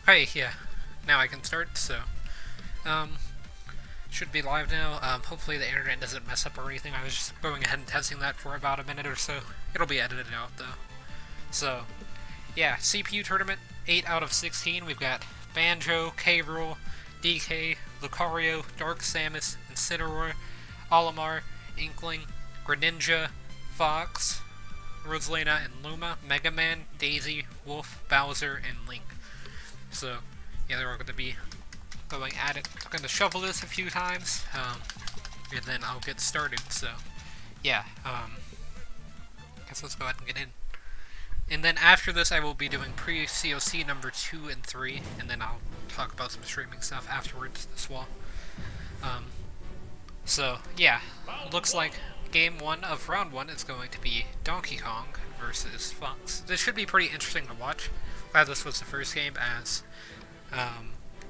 Hey, yeah. Now I can start, so. Um, should be live now. Hopefully the internet doesn't mess up or anything. I was just going ahead and testing that for about a minute or so. It'll be edited out, though. So, yeah, CPU tournament, 8 out of 16. We've got Banjo, K-Rool, DK, Lucario, Dark Samus, Incineroar, Olimar, Inkling, Greninja, Fox, Rosalina and Luma, Mega Man, Daisy, Wolf, Bowser, and Link. So, yeah, they're all going to be going at it. I'm going to shuffle this a few times, and then I'll get started. So, yeah, guess let's go ahead and get in. And then after this, I will be doing pre-COC number 2 and 3, and then I'll talk about some streaming stuff afterwards as well. So, yeah, looks like game 1 of round 1 is going to be Donkey Kong versus Fox. This should be pretty interesting to watch. Glad this was the first game, as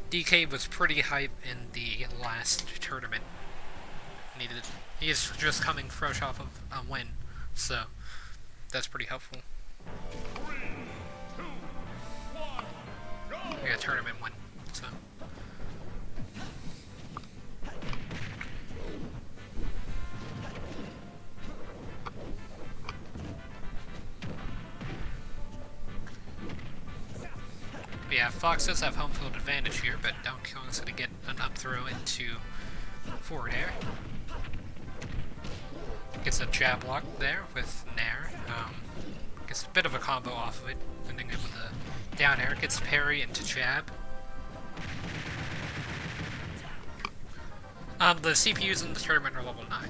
DK was pretty hype in the last tournament. He's just coming fresh off of a win, so that's pretty helpful. We got a tournament win, so. But yeah, Fox does have home field advantage here, but Donkey Kong's going to get an up throw into forward air. Gets a jab block there with Nair. Gets a bit of a combo off of it, ending it with a down air. Gets parry into jab. The CPUs in the tournament are level 9.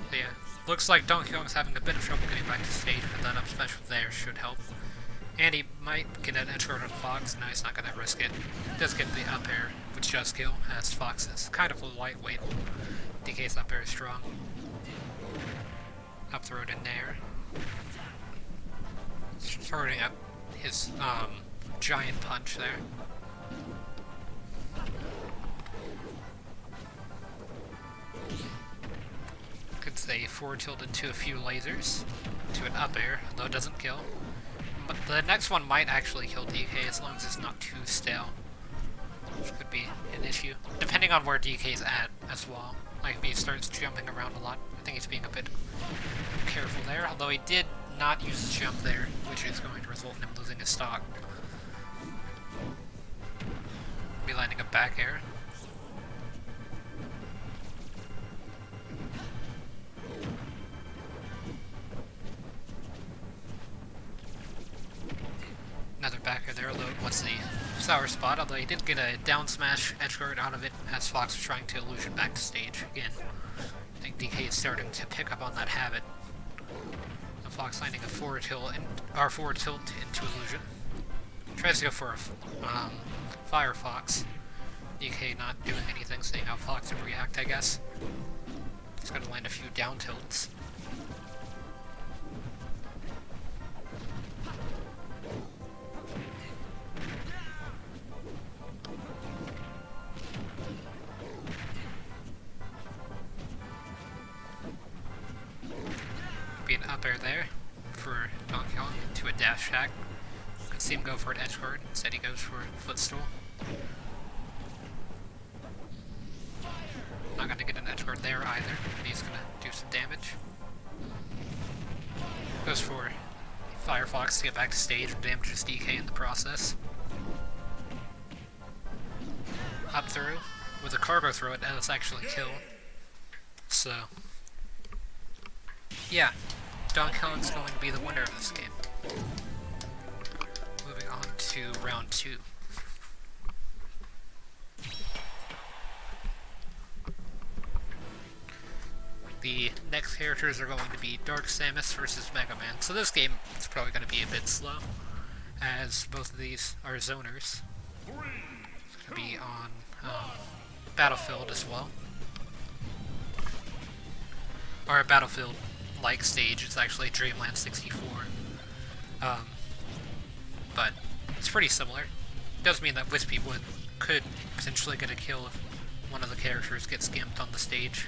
So yeah, looks like Donkey Kong's having a bit of trouble getting back to stage, but that up special there should help. And he might get an edge guard on Fox. No, he's not going to risk it. Does get the up air, which does kill, as Fox is kind of a lightweight. DK's up air is strong. Up throw to Nair. Starting up his giant punch there. Could say forward tilt into a few lasers to an up air, though it doesn't kill. But the next one might actually kill DK as long as it's not too stale, which could be an issue, depending on where DK's at as well. Like if he starts jumping around a lot, I think he's being a bit careful there, although he did not use his jump there, which is going to result in him losing his stock. Be landing a back air. Another backer there, although what's the sour spot, although he did get a down smash edge guard out of it as Fox was trying to illusion back to stage again. I think DK is starting to pick up on that habit. And Fox landing a forward tilt into illusion. Tries to go for a Firefox. DK not doing anything, seeing how Fox would react, I guess. He's going to land a few down tilts. Be an up air there for Donkey Kong into a dash attack. Could see him go for an edge guard, instead he goes for a footstool. Not going to get an edge guard there either, but he's going to do some damage. Goes for Firefox to get back to stage and damages DK in the process. Up through with a cargo throw, it does actually kill. So, yeah, Donkey Kong's going to be the winner of this game. Moving on to round 2. The next characters are going to be Dark Samus versus Mega Man. So this game is probably going to be a bit slow, as both of these are zoners. It's going to be on Battlefield as well. Or a Battlefield-like stage, it's actually Dreamland 64. But it's pretty similar. It does mean that Wispy Wood could potentially get a kill if one of the characters gets gimped on the stage.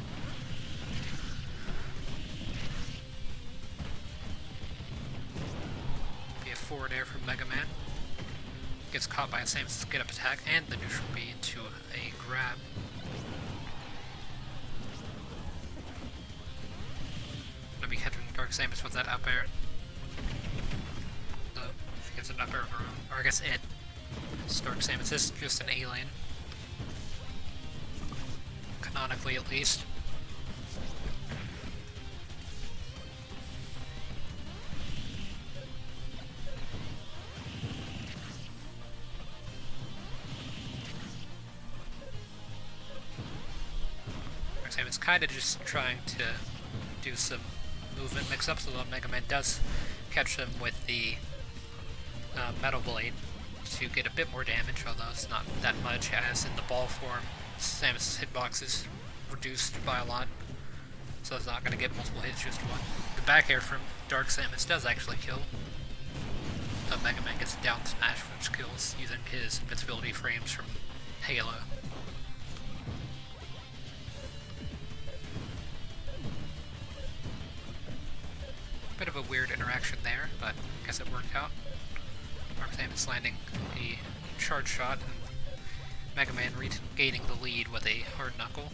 forward air from Mega Man. Gets caught by a Samus's get up attack and the neutral B into a grab. Gonna be catching Dark Samus with that up air. So, she gets an up air, or I guess it. Dark Samus is just an A lane. Canonically, at least. It's kind of just trying to do some movement mix-ups, although Mega Man does catch him with the Metal Blade to get a bit more damage, although it's not that much, as in the ball form, Samus' hitbox is reduced by a lot, so it's not going to get multiple hits, just one. The back air from Dark Samus does actually kill. Mega Man gets a down smash, which kills using his invincibility frames from Halo. Bit of a weird interaction there, but I guess it worked out. Dark Samus landing a charge shot, and Mega Man regaining the lead with a hard knuckle.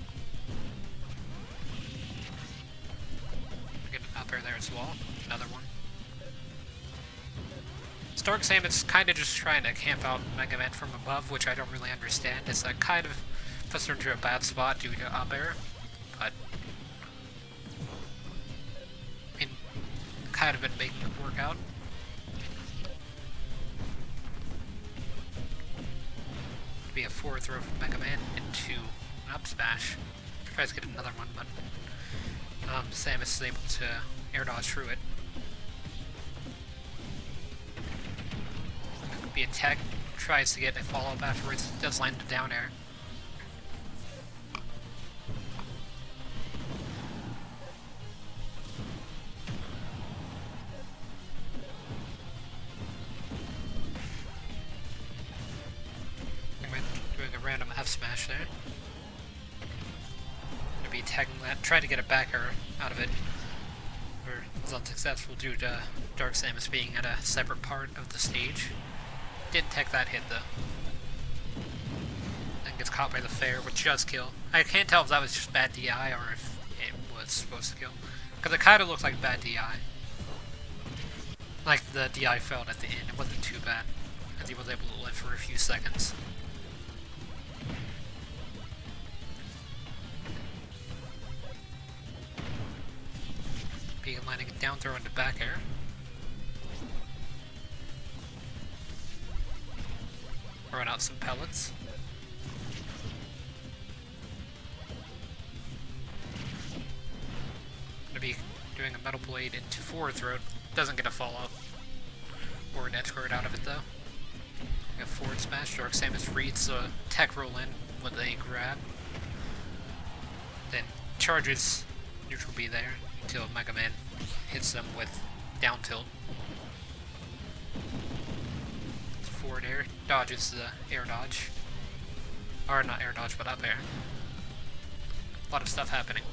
Get an up air there as well. Another one. Dark Samus kind of just trying to camp out Mega Man from above, which I don't really understand. It's kind of puts her into a bad spot due to up air, but kind of been making it work out. Be a forward throw from Mega Man into an up smash. Tries to get another one, but Samus is able to air dodge through it. Could be a tech. Tries to get a follow up afterwards. Does land a down air. Random F smash there. Gonna be tagging that, trying to get a back air out of it. Or was unsuccessful due to Dark Samus being at a separate part of the stage. Didn't tech that hit though. Then gets caught by the fair, which does kill. I can't tell if that was just bad DI or if it was supposed to kill. Because it kind of looked like bad DI. Like the DI failed at the end, it wasn't too bad. As he was able to live for a few seconds. Landing a down throw into back air. Throwing out some pellets. Gonna be doing a metal blade into forward throw. Doesn't get a follow-up or an edge guard out of it though. A forward smash. Dark Samus reads a tech roll in with a grab. Then charges neutral B there until Mega Man hits them with down tilt. Forward air, dodges the air dodge. Or not air dodge, but up air. A lot of stuff happening.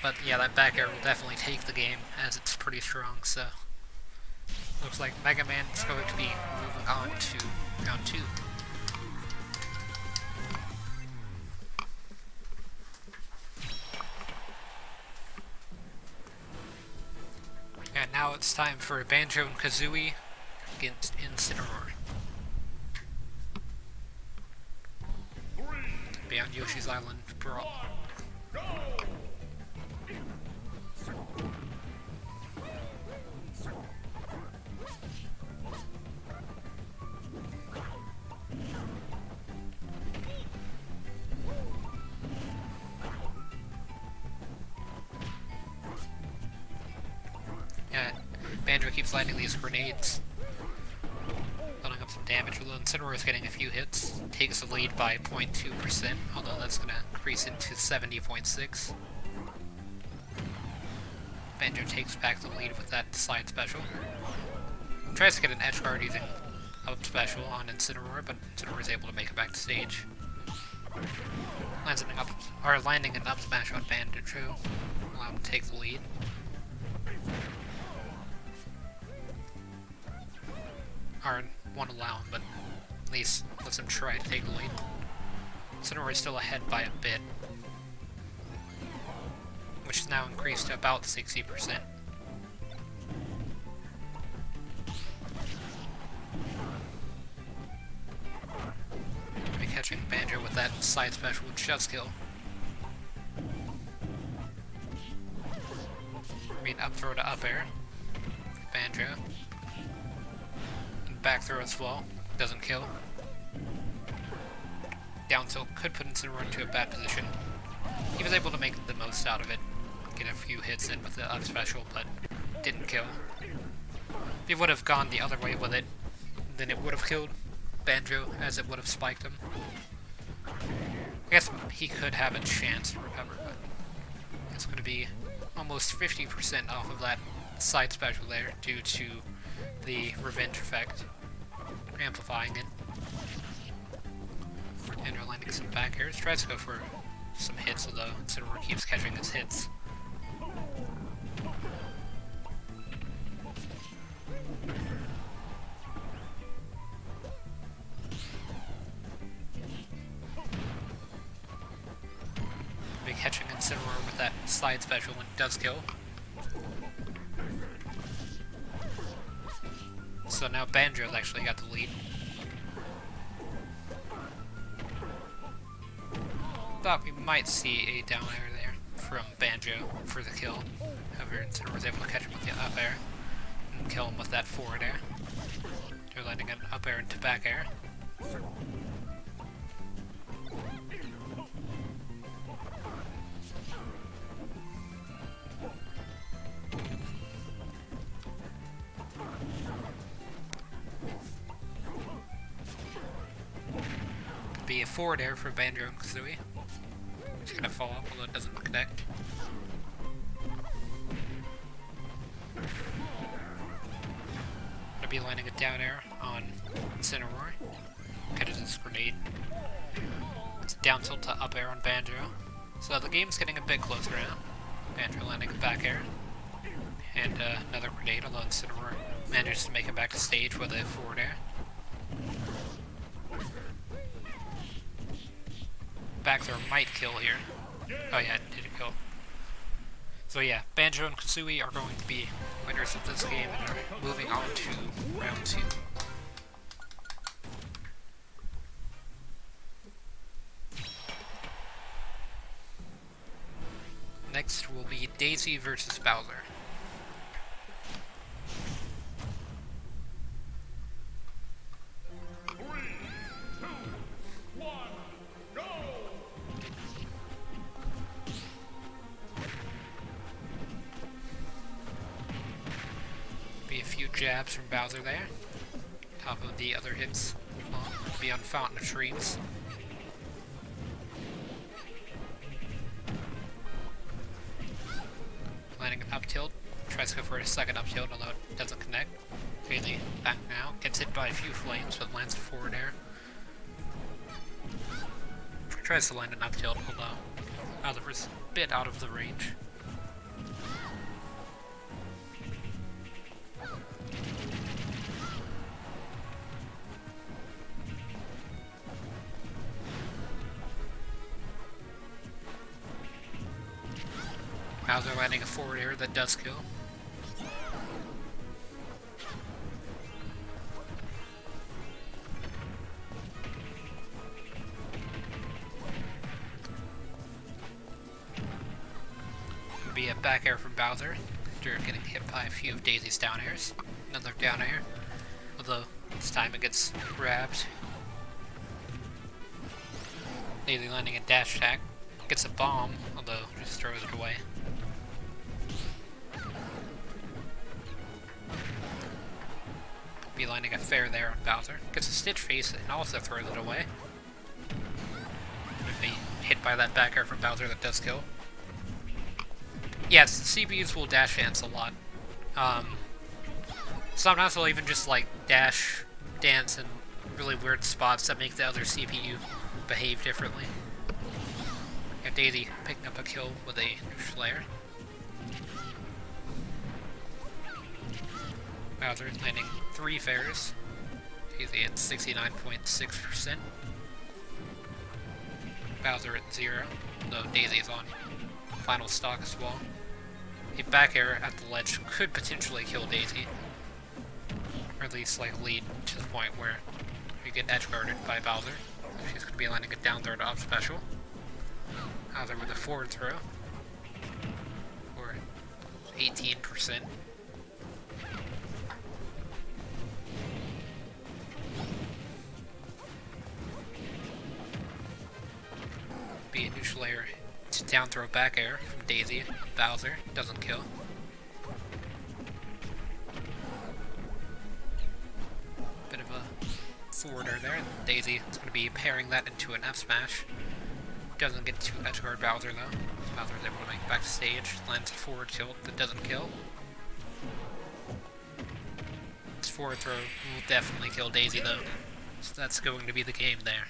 But yeah, that back air will definitely take the game, as it's pretty strong, so looks like Mega Man is going to be moving on to round 2. And now it's time for Banjo and Kazooie against Incineroar. Be on Yoshi's Island Brawl. Banjo keeps landing these grenades, building up some damage, although Incineroar is getting a few hits. Takes the lead by 0.2%, although that's going to increase into 70.6. Banjo takes back the lead with that side special. Tries to get an edge guard using up special on Incineroar, but Incineroar is able to make it back to stage. Landing an up smash on Banjo, allow him to take the lead. or won't allow him, but at least lets him try to take the lead. Cineroy is still ahead by a bit, which is now increased to about 60%. Be catching Banjo with that side special just kill. Up throw to up air. Banjo. And back throw as well. Doesn't kill. Down tilt could put Incineroar into a bad position. He was able to make the most out of it. Get a few hits in with the up special, but didn't kill. If he would have gone the other way with it, then it would have killed Banjo, as it would have spiked him. I guess he could have a chance to recover, but it's going to be almost 50% off of that side special there due to the revenge effect, amplifying it. And we're landing some back airs. Tries to go for some hits, although Incineroar keeps catching his hits. Be catching Incineroar with that side special when it does kill. So now Banjo's actually got the lead. Thought we might see a down air there from Banjo for the kill. However, Incineroar was able to catch him with the up air and kill him with that forward air. They're landing an up air into back air. Be a forward air for Banjo and Kazooie. It's gonna fall off, although it doesn't connect. Gonna be landing a down air on Incineroar. Catches his grenade. It's down tilt to up air on Banjo. So the game's getting a bit closer now. Banjo landing a back air. And another grenade, although Incineroar manages to make it back to stage with a forward air. Back throw might kill here. Oh yeah, it did kill. So yeah, Banjo and Kazooie are going to be winners of this game and are moving on to round 2. Next will be Daisy versus Bowser. Jabs from Bowser there. Top of the other hits will be on Fountain of Dreams. Landing an up tilt. Tries to go for a second up tilt, although it doesn't connect. Daisy back now. Gets hit by a few flames, but lands a forward air. Tries to land an up tilt, although Bowser is a bit out of the range. Bowser landing a forward air that does kill. Would be a back air from Bowser after getting hit by a few of Daisy's down airs. Another down air, although this time it gets grabbed. Daisy landing a dash attack. Gets a bomb, although just throws it away. Be landing a fair there on Bowser. Gets a Stitch face and also throws it away. Would be hit by that back air from Bowser that does kill. Yes, CPUs will dash dance a lot. Sometimes they'll even just like dash dance in really weird spots that make the other CPU behave differently. And Daisy picking up a kill with a neutral air. Bowser landing 3 fairs. Daisy at 69.6%. Bowser at 0, though Daisy's on final stock as well. A back air at the ledge could potentially kill Daisy, or at least like lead to the point where you get edge guarded by Bowser. She's going to be landing a down throw to up special. Bowser with a forward throw for 18%. Be a neutral air to down throw back air from Daisy. Bowser doesn't kill. Bit of a forwarder there. Daisy is going to be pairing that into an F smash. Doesn't get to edge guard Bowser though. Bowser is able to make it back to stage. Lands a forward tilt that doesn't kill. This forward throw will definitely kill Daisy though. So that's going to be the game there.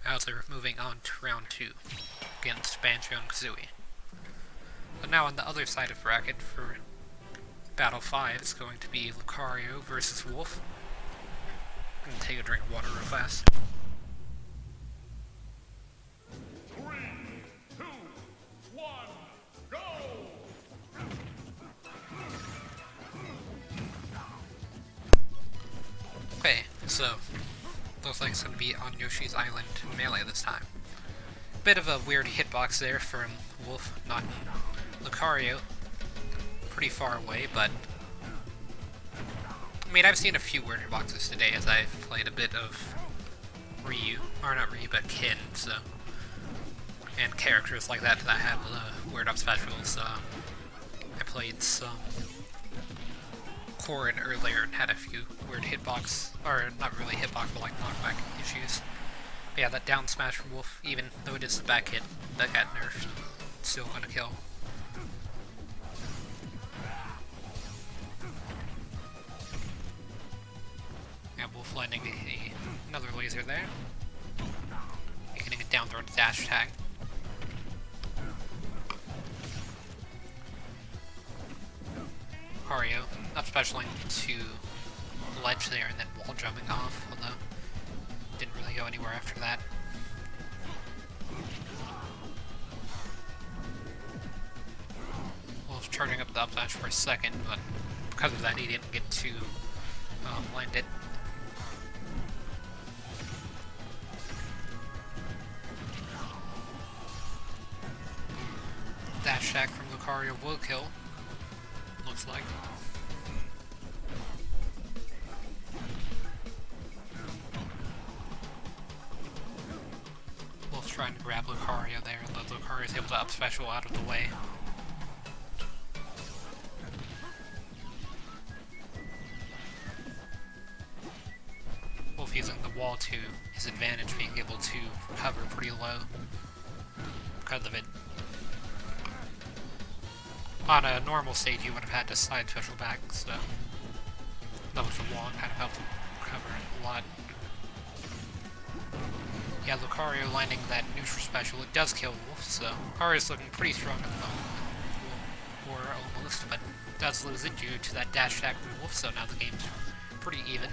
Bowser moving on to round 2 against Banjo and Kazooie. But now on the other side of bracket for Battle 5, it's going to be Lucario versus Wolf. I'm gonna take a drink of water real fast. 3, 2, 1, go! Okay, so looks like it's going to be on Yoshi's Island Melee this time. Bit of a weird hitbox there from Wolf, not Lucario. Pretty far away, but I mean, I've seen a few weird hitboxes today as I've played a bit of Ryu, or not Ryu, but Kin, so, and characters like that have weird up specials. I played some Corrin earlier and had a few weird hitbox, or not really hitbox, but like knockback issues. But yeah, that down smash from Wolf, even though it is the back hit that got nerfed, it's still gonna kill. Yeah, Wolf landing another laser there. Getting a down throw to dash attack. Lucario up specialing to ledge there and then wall jumping off, although didn't really go anywhere after that. Wolf charging up the up smash for a second, but because of that he didn't get to land it. Dash attack from Lucario will kill, looks like. Wolf's trying to grab Lucario there, but Lucario is able to up special out of the way. Wolf using the wall to his advantage, being able to recover pretty low because of it. On a normal stage, you would have had to slide special back, so that was the wall and kind of helped recover a lot. Yeah, Lucario landing that neutral special, it does kill Wolf, so Lucario's looking pretty strong at the moment, or almost, but does lose it due to that dash attack from Wolf, so now the game's pretty even.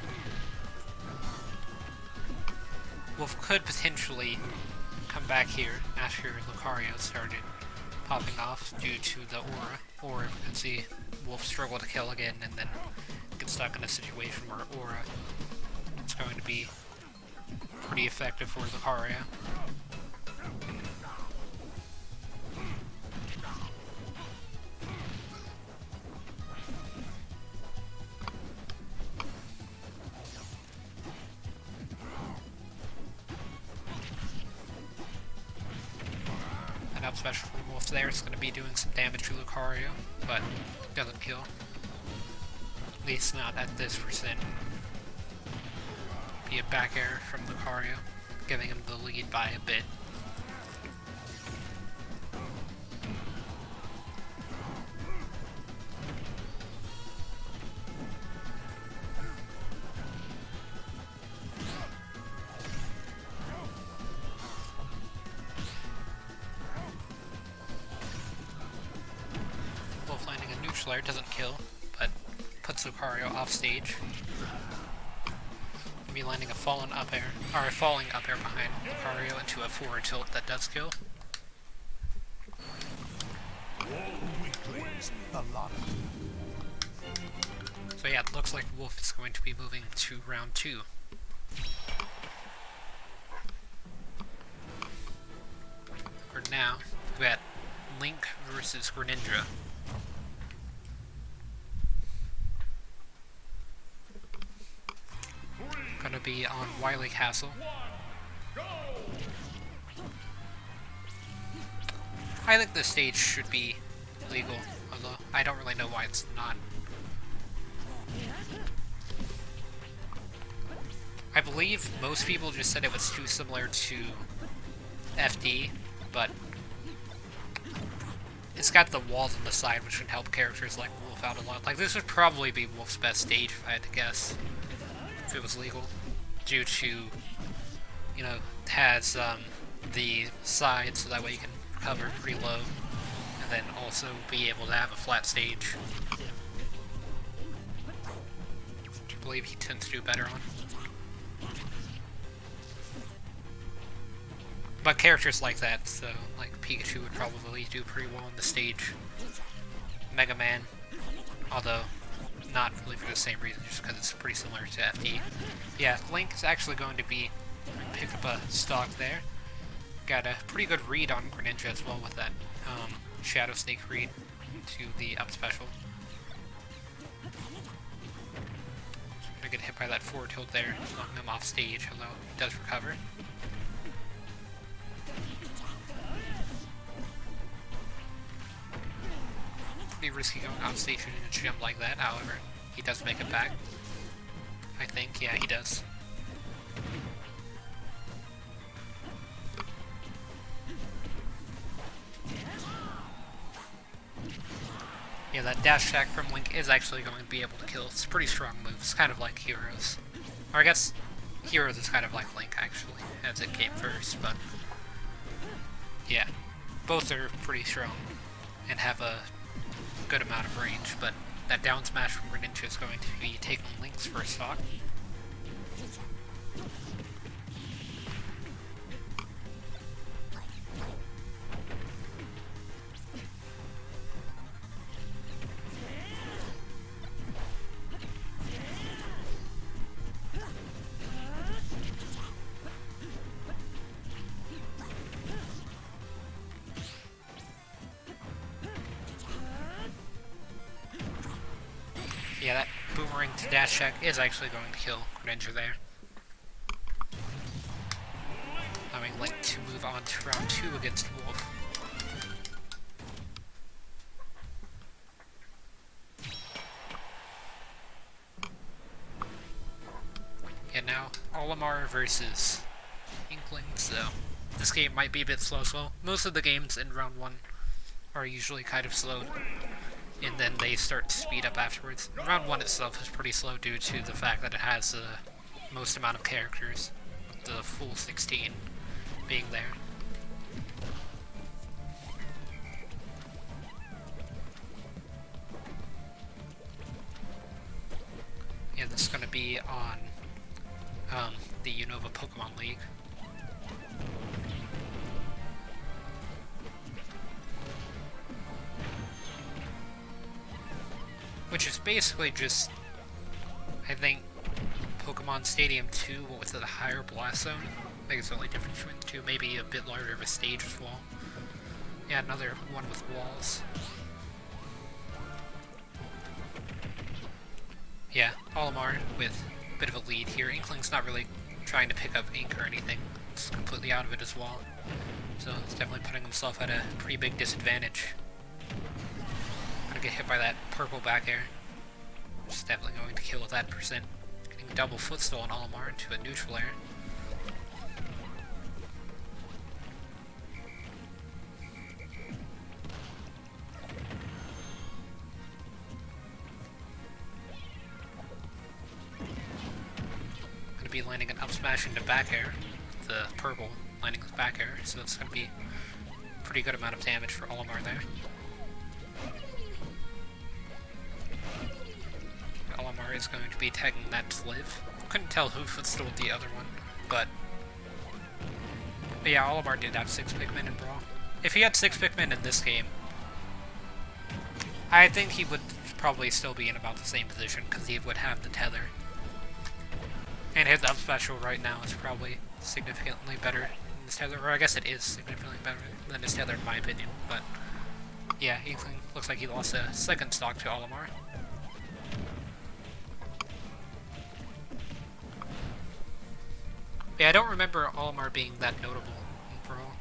Wolf could potentially come back here after Lucario started popping off due to the aura, or you can see Wolf struggle to kill again and then get stuck in a situation where aura is going to be pretty effective for Lucario. An up special from Wolf there is going to be doing some damage to Lucario, but doesn't kill. At least not at this percent. Be a back air from Lucario, giving him the lead by a bit. neutral air, doesn't kill, but puts Lucario off stage. Gonna be landing a falling up air behind Lucario into a forward tilt that does kill. So yeah, it looks like Wolf is going to be moving to round 2. For now, we got Link versus Greninja. Gonna be on Wily Castle. I think this stage should be legal, although I don't really know why it's not. I believe most people just said it was too similar to FD, but it's got the walls on the side, which would help characters like Wolf out a lot. Like, this would probably be Wolf's best stage, if I had to guess, if it was legal, due to, you know, it has the side, so that way you can recover pretty low, and then also be able to have a flat stage, which I believe he tends to do better on. But characters like that, so like Pikachu would probably do pretty well on the stage. Mega Man, although not really for the same reason, just because it's pretty similar to FD. Yeah, Link is actually going to be pick up a stock there. Got a pretty good read on Greninja as well with that Shadow Snake read to the up special. Gonna get hit by that forward tilt there, knocking him off stage, although he does recover. Pretty risky going off stage in a gym like that, however, he does make it back. I think, yeah, he does. Yeah, that dash attack from Link is actually going to be able to kill. It's a pretty strong move. It's kind of like Heroes. Or I guess Heroes is kind of like Link, actually, as it came first, but yeah, both are pretty strong and have a good amount of range, but that down smash from Greninja is going to be taking Link's first stock. Yeah, that boomerang to dash check is actually going to kill Greninja there. Allowing Link to move on to round 2 against Wolf. And now, Olimar versus Inkling, so this game might be a bit slow. Most of the games in round 1 are usually kind of slow, and then they start to speed up afterwards. Round 1 itself is pretty slow due to the fact that it has the most amount of characters, the full 16 being there. Yeah, this is going to be on the Unova Pokemon League. Which is basically just, I think, Pokemon Stadium 2 with a higher blast zone. I think it's the only difference between the two. Maybe a bit larger of a stage as well. Yeah, another one with walls. Yeah, Olimar with a bit of a lead here. Inkling's not really trying to pick up ink or anything. It's completely out of it as well. So it's definitely putting himself at a pretty big disadvantage. Gonna get hit by that purple back air. Just definitely going to kill with that percent. Getting double footstool on Olimar into a neutral air. Gonna be landing an up smash into back air. The purple landing with back air, so that's gonna be a pretty good amount of damage for Olimar there. Olimar is going to be tagging that to live. Couldn't tell who footstool the other one, but yeah, Olimar did have 6 Pikmin in Brawl. If he had 6 Pikmin in this game, I think he would probably still be in about the same position, because he would have the tether. And his up special right now is probably significantly better than his tether, or I guess it is significantly better than his tether in my opinion, but yeah, Inkling looks like he lost a second stock to Olimar. Yeah, I don't remember Olimar being that notable in Brawl.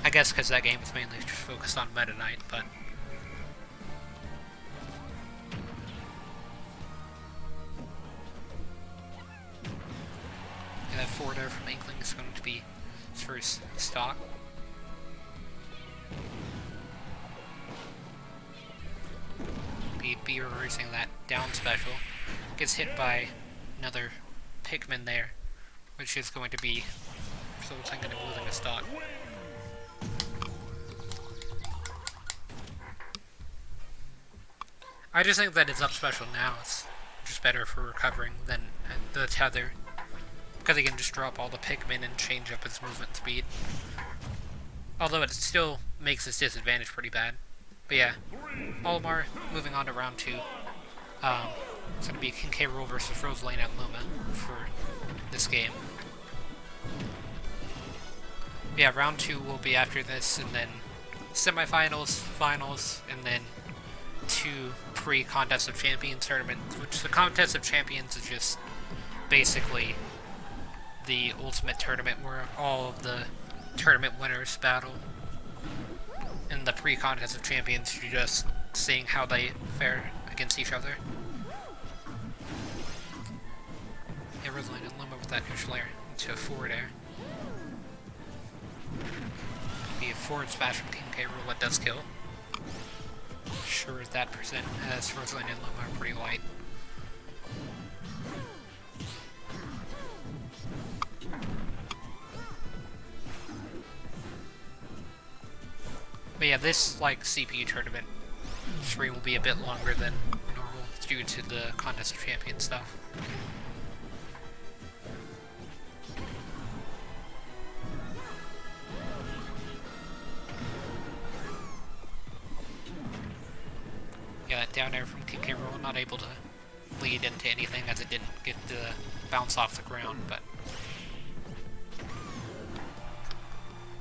I guess because that game was mainly just focused on Meta Knight, but yeah, that forward air from Inkling is going to be his first stock. Be reversing that down special. Gets hit by another Pikmin there, which is going to be resulting in him losing a stock. I just think that his up special now is just better for recovering than the tether, because he can just drop all the Pikmin and change up his movement speed. Although it still makes his disadvantage pretty bad. But yeah, Olimar moving on to round 2. It's going to be King K. Rool versus Rosaline and Luma for this game. Yeah, round 2 will be after this, and then semifinals, finals, and then 2 pre-Contest of Champions tournaments, which the Contest of Champions is just basically the ultimate tournament where all of the tournament winners battle. In the pre-Contest of Champions, you're just seeing how they fare against each other. Yeah, Rosaline and Luma with that neutral air into a forward air. Be a forward smash from King K. Rool that does kill. Sure as that percent, as Rosaline and Luma are pretty light. But yeah, this, like, CPU tournament stream will be a bit longer than normal due to the Contest of Champions stuff. Yeah, that down air from King K. Rool, not able to lead into anything as it didn't get the bounce off the ground, but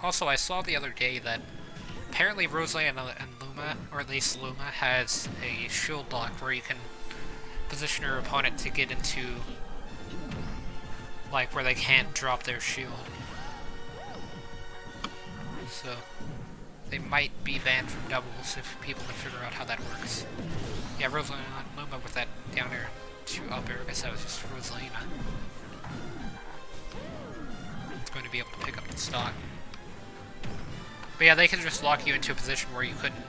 also I saw the other day that apparently Rosaline and Luma, or at least Luma, has a shield lock where you can position your opponent to get into, like, where they can't drop their shield. So they might be banned from doubles if people can figure out how that works. Yeah, Rosaline and Luma with that down air to up air. I guess that was just Rosalina. It's going to be able to pick up the stock. But yeah, they can just lock you into a position where you couldn't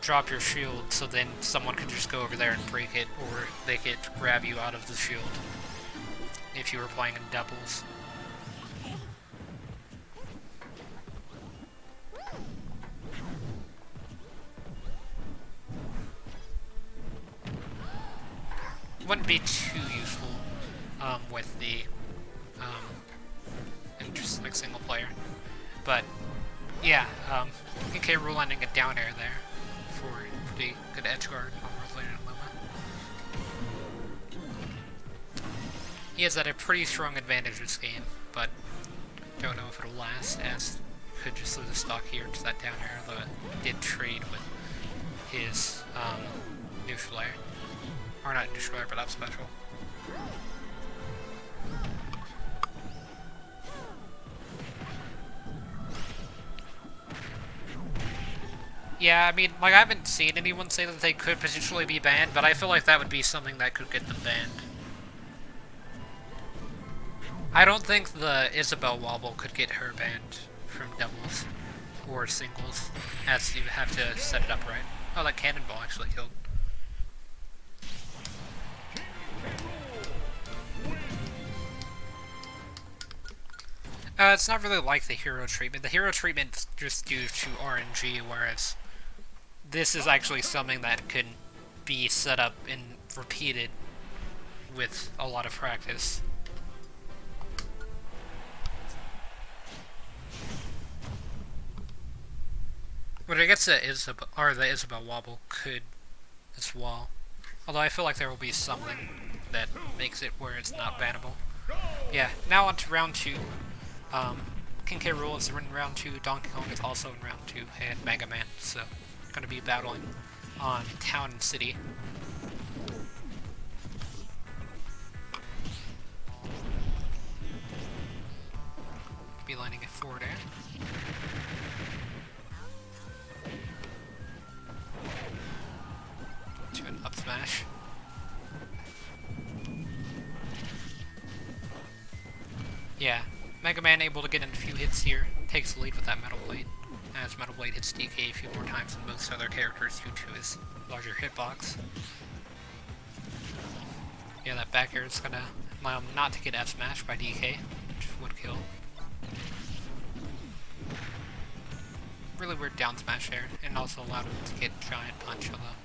drop your shield, so then someone could just go over there and break it, or they could grab you out of the shield if you were playing in doubles. Wouldn't be too useful with the just like single player. But yeah, King K. Rool landing a down air there for the good edge guard on Rosaline and Luma. He has had a pretty strong advantage this game, but don't know if it'll last, as could just lose a stock here to that down air, although it did trade with his neutral air. Or not neutral air, but up special. Yeah, I mean, like, I haven't seen anyone say that they could potentially be banned, but I feel like that would be something that could get them banned. I don't think the Isabelle Wobble could get her banned from doubles or singles, as you have to set it up right. Oh, that cannonball actually killed. It's not really like the hero treatment. The hero treatment's just due to RNG, whereas this is actually something that could be set up and repeated with a lot of practice. But I guess the Isabel wobble could as well. Although I feel like there will be something that makes it where it's not bannable. Yeah, now on to round 2. King K. Rool is in round 2, Donkey Kong is also in round 2, and Mega Man, so gonna be battling on Town and City. Be lining it forward air. To an up smash. Yeah, Mega Man able to get in a few hits here, takes the lead with that Metal Blade, as Metal Blade hits DK a few more times than most other characters due to his larger hitbox. Yeah, that back air is gonna allow him not to get F smashed by DK, which would kill. Really weird down smash there, and also allowed him to get Giant Punch, although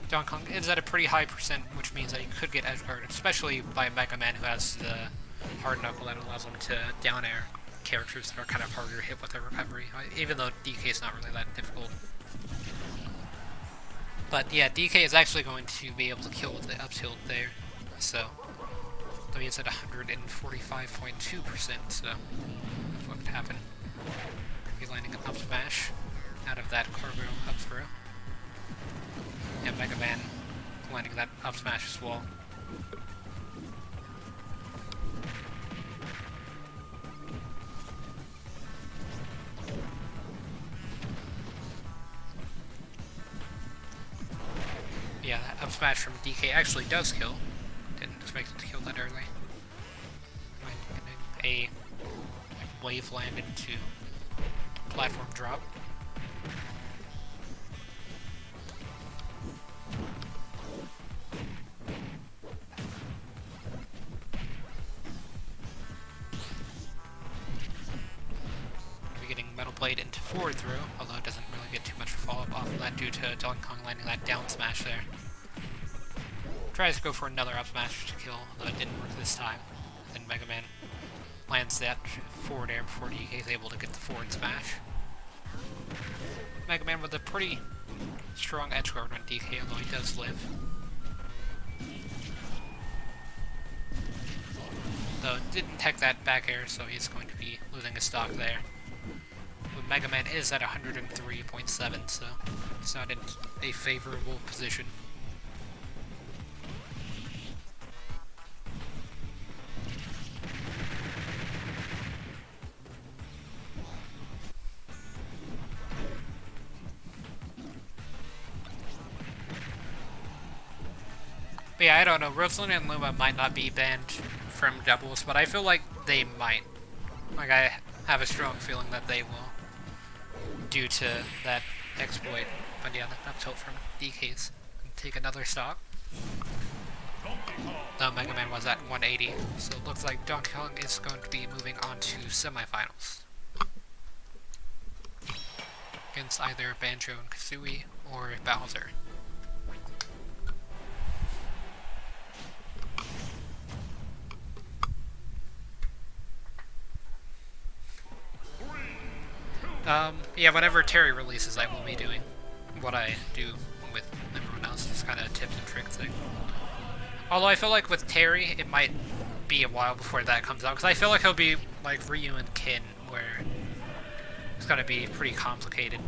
Donkey Kong is at a pretty high percent, which means that he could get edge guarded, especially by Mega Man, who has the hard knuckle that allows him to down air characters that are kind of harder to hit with their recovery, even though DK is not really that difficult. But yeah, DK is actually going to be able to kill with the up tilt there, so though he's at 145.2%, so that's what could happen. Could be landing an up smash out of that cargo up throw. And Mega Man landing that up smash as well. Yeah, that up smash from DK actually does kill. Didn't expect it to kill that early. A wave land into platform drop. Metal Blade into forward throw, although it doesn't really get too much follow-up off of that due to Donkey Kong landing that down smash there. Tries to go for another up smash to kill, although it didn't work this time. Then Mega Man lands that forward air before DK is able to get the forward smash. Mega Man with a pretty strong edge guard on DK, although he does live. Though it didn't tech that back air, so he's going to be losing his stock there. But Mega Man is at 103.7, so it's not in a favorable position. But yeah, I don't know. Rosalina and Luma might not be banned from doubles, but I feel like they might. Like, I have a strong feeling that they will, due to that exploit. But yeah, the up tilt from DK's take another stock. The Mega Man was at 180, so it looks like Donkey Kong is going to be moving on to semifinals against either Banjo and Kazooie or Bowser. Yeah, whenever Terry releases, I will be doing what I do with everyone else, just kind of tips and tricks thing. Although I feel like with Terry, it might be a while before that comes out, because I feel like he'll be like Ryu and Kin, where it's gonna be pretty complicated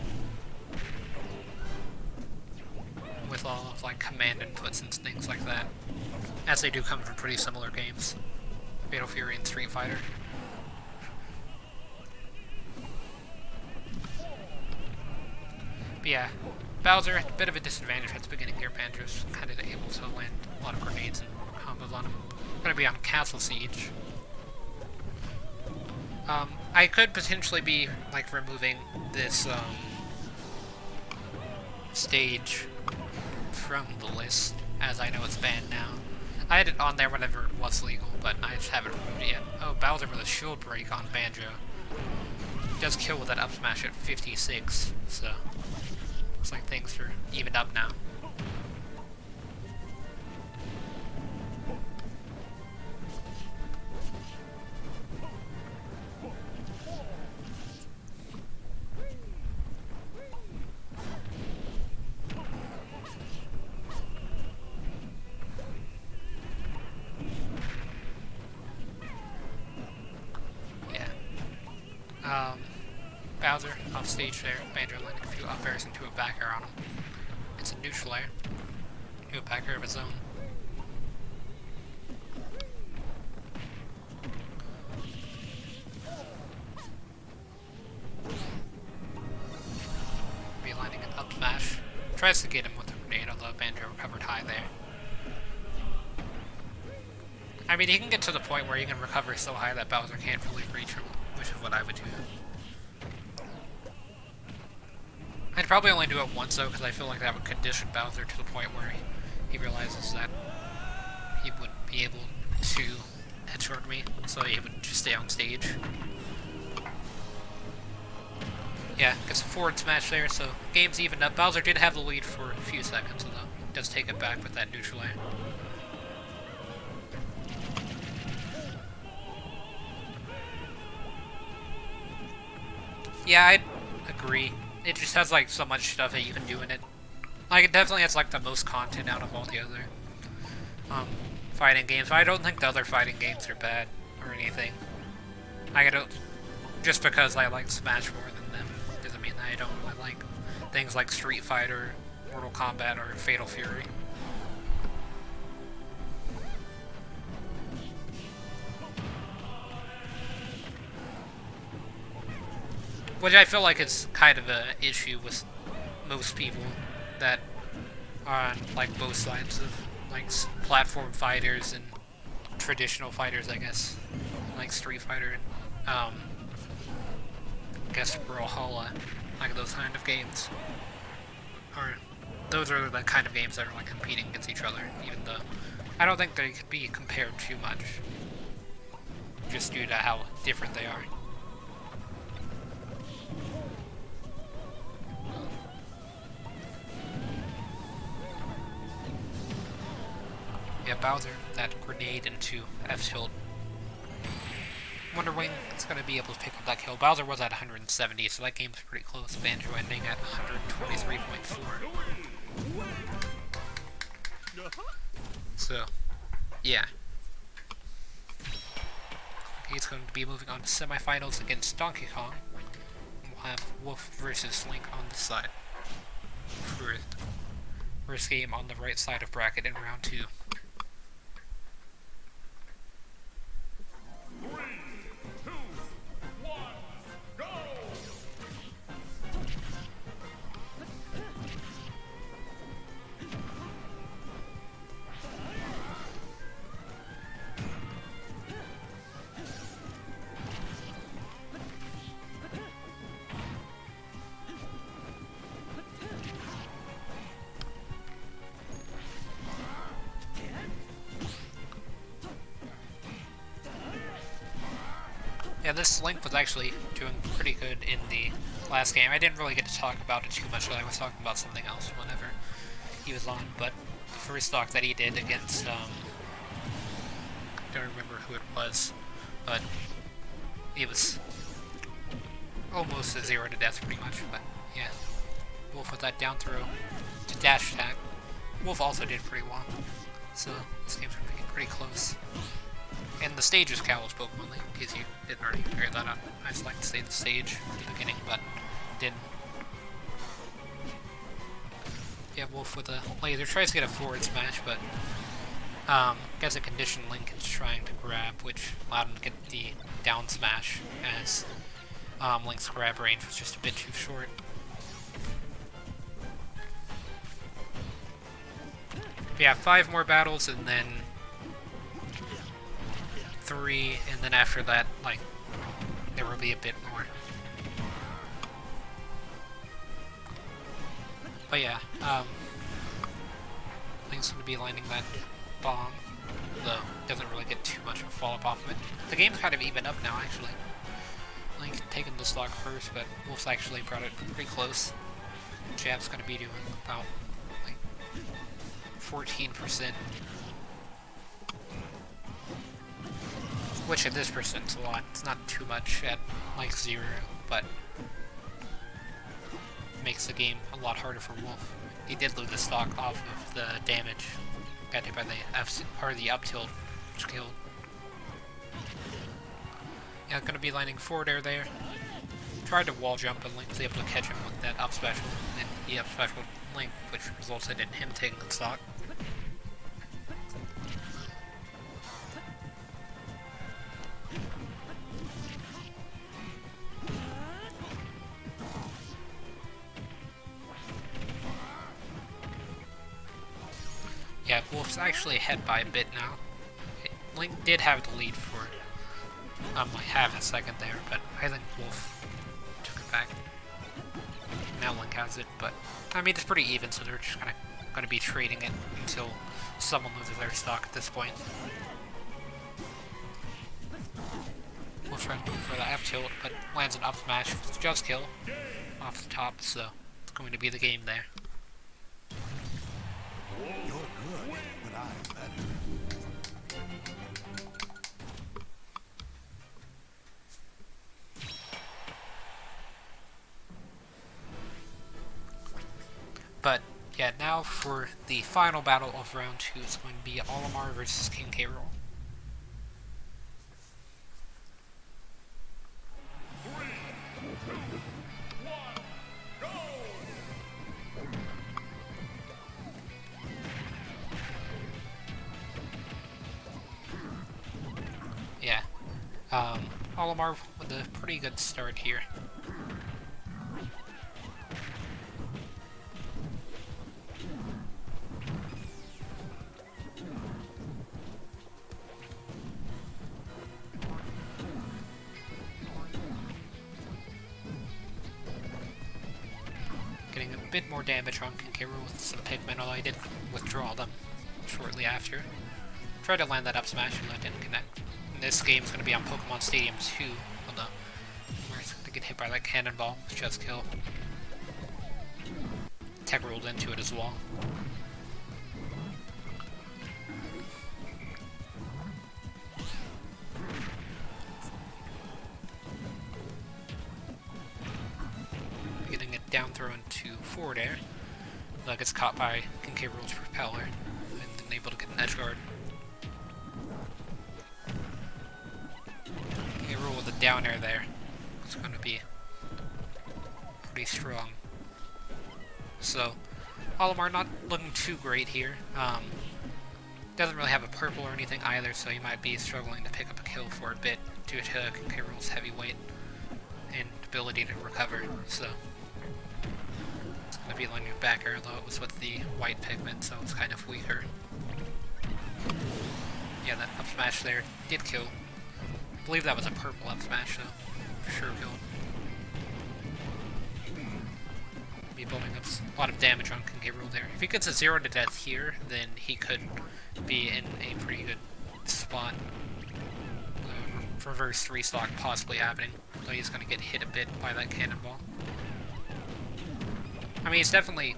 with all of like command inputs and things like that, as they do come from pretty similar games, Fatal Fury and Street Fighter. But yeah, Bowser, a bit of a disadvantage at the beginning here. Banjo's kind of able to land a lot of grenades and combos on him. Gonna be on Castle Siege. I could potentially be like removing this stage from the list, as I know it's banned now. I had it on there whenever it was legal, but I just haven't removed it yet. Oh, Bowser with a shield break on Banjo. He does kill with that up smash at 56, so looks like things are evened up now. Bowser off stage there. Banjo landing a few up airs into a back air on him. It's a neutral air. Into a back air of his own. Relining an up smash. Tries to get him with a grenade, although Banjo recovered high there. I mean, he can get to the point where he can recover so high that Bowser can't fully reach him, which is what I would do. I'd probably only do it once though, because I feel like that would condition Bowser to the point where he realizes that he wouldn't be able to headshot me, so he would just stay on stage. Yeah, gets a forward smash there, so game's evened up. Bowser did have the lead for a few seconds, though. Does take it back with that neutral air. Yeah, I'd agree. It just has like so much stuff that you can do in it. Like, it definitely has like the most content out of all the other fighting games. But I don't think the other fighting games are bad or anything. I don't, just because I like Smash more than them doesn't mean that I don't really like things like Street Fighter, Mortal Kombat, or Fatal Fury. Which I feel like is kind of an issue with most people that are on like both sides of like platform fighters and traditional fighters, I guess, like Street Fighter and I guess Brawlhalla, like those kind of games. Or those are the kind of games that are like competing against each other, even though I don't think they could be compared too much, just due to how different they are. Yeah, Bowser, that grenade into F tilt. Wonder Wing is going to be able to pick up that kill. Bowser was at 170, so that game's pretty close. Banjo ending at 123.4. So, yeah. He's going to be moving on to semifinals against Donkey Kong. We'll have Wolf versus Link on this side. First game on the right side of bracket in round 2. 3, 2, 1, go! Yeah, this Link was actually doing pretty good in the last game. I didn't really get to talk about it too much, but I was talking about something else whenever he was on. But the first stock that he did against, I don't remember who it was, but it was almost a 0 to death pretty much, but yeah. Wolf with that down throw to dash attack. Wolf also did pretty well, so this game's gonna be pretty close. And the stage is Cowell's Pokemon League, in case you didn't already figure that out. I just like to say the stage at the beginning, but didn't. Yeah, Wolf with a laser tries to get a forward smash, but gets a condition Link is trying to grab, which allowed him to get the down smash, as Link's grab range was just a bit too short. But yeah, 5 more battles, and then 3, and then after that, like, there will be a bit more. But yeah, Link's going to be landing that bomb, though doesn't really get too much of a follow-up off of it. The game's kind of even up now, actually. Link taking the stock first, but Wolf's actually brought it pretty close. Jab's gonna be doing about like 14%, which at this percent's a lot. It's not too much at like 0, but makes the game a lot harder for Wolf. He did lose the stock off of the damage. Got hit by the up tilt, which killed. Yeah, gonna be landing forward air there. Tried to wall jump, but Link was able to catch him with that up special, and the up special Link, which resulted in him taking the stock. Yeah, Wolf's actually ahead by a bit now. Link did have the lead for like half a second there, but I think Wolf took it back. Now Link has it, but I mean it's pretty even, so they're just gonna be trading it until someone loses their stock at this point. Wolf trying to go for the F tilt, but lands an up smash, just kill off the top, so it's going to be the game there. But yeah, now for the final battle of round 2, it's going to be Olimar versus King K. Rool. 3, 2, 1, go! Yeah, Olimar with a pretty good start here. Getting a bit more damage on King K. Rool with some Pikmin, although I did withdraw them shortly after. Tried to land that up smash, and that didn't connect. And this game is going to be on Pokemon Stadium 2, although we're going to get hit by that cannonball, just kill. Tech rolled into it as well. Getting it down throw into forward air. That gets caught by King K. Rool's propeller, and then able to get an edge guard. King K. Rool with a down air there. It's going to be pretty strong. So, Olimar not looking too great here. Doesn't really have a purple or anything either, so he might be struggling to pick up a kill for a bit due to King K. Rool's heavy weight and ability to recover. So, it's going to be landing back air, though it was with the white pigment, so it's kind of weaker. Yeah, that up smash there did kill. I believe that was a purple up smash, though. For sure killed. Be building up a lot of damage on King K. Rool there. If he gets a 0 to death here, then he could be in a pretty good spot. Reverse 3 stock possibly happening, though he's going to get hit a bit by that cannonball. I mean, he's definitely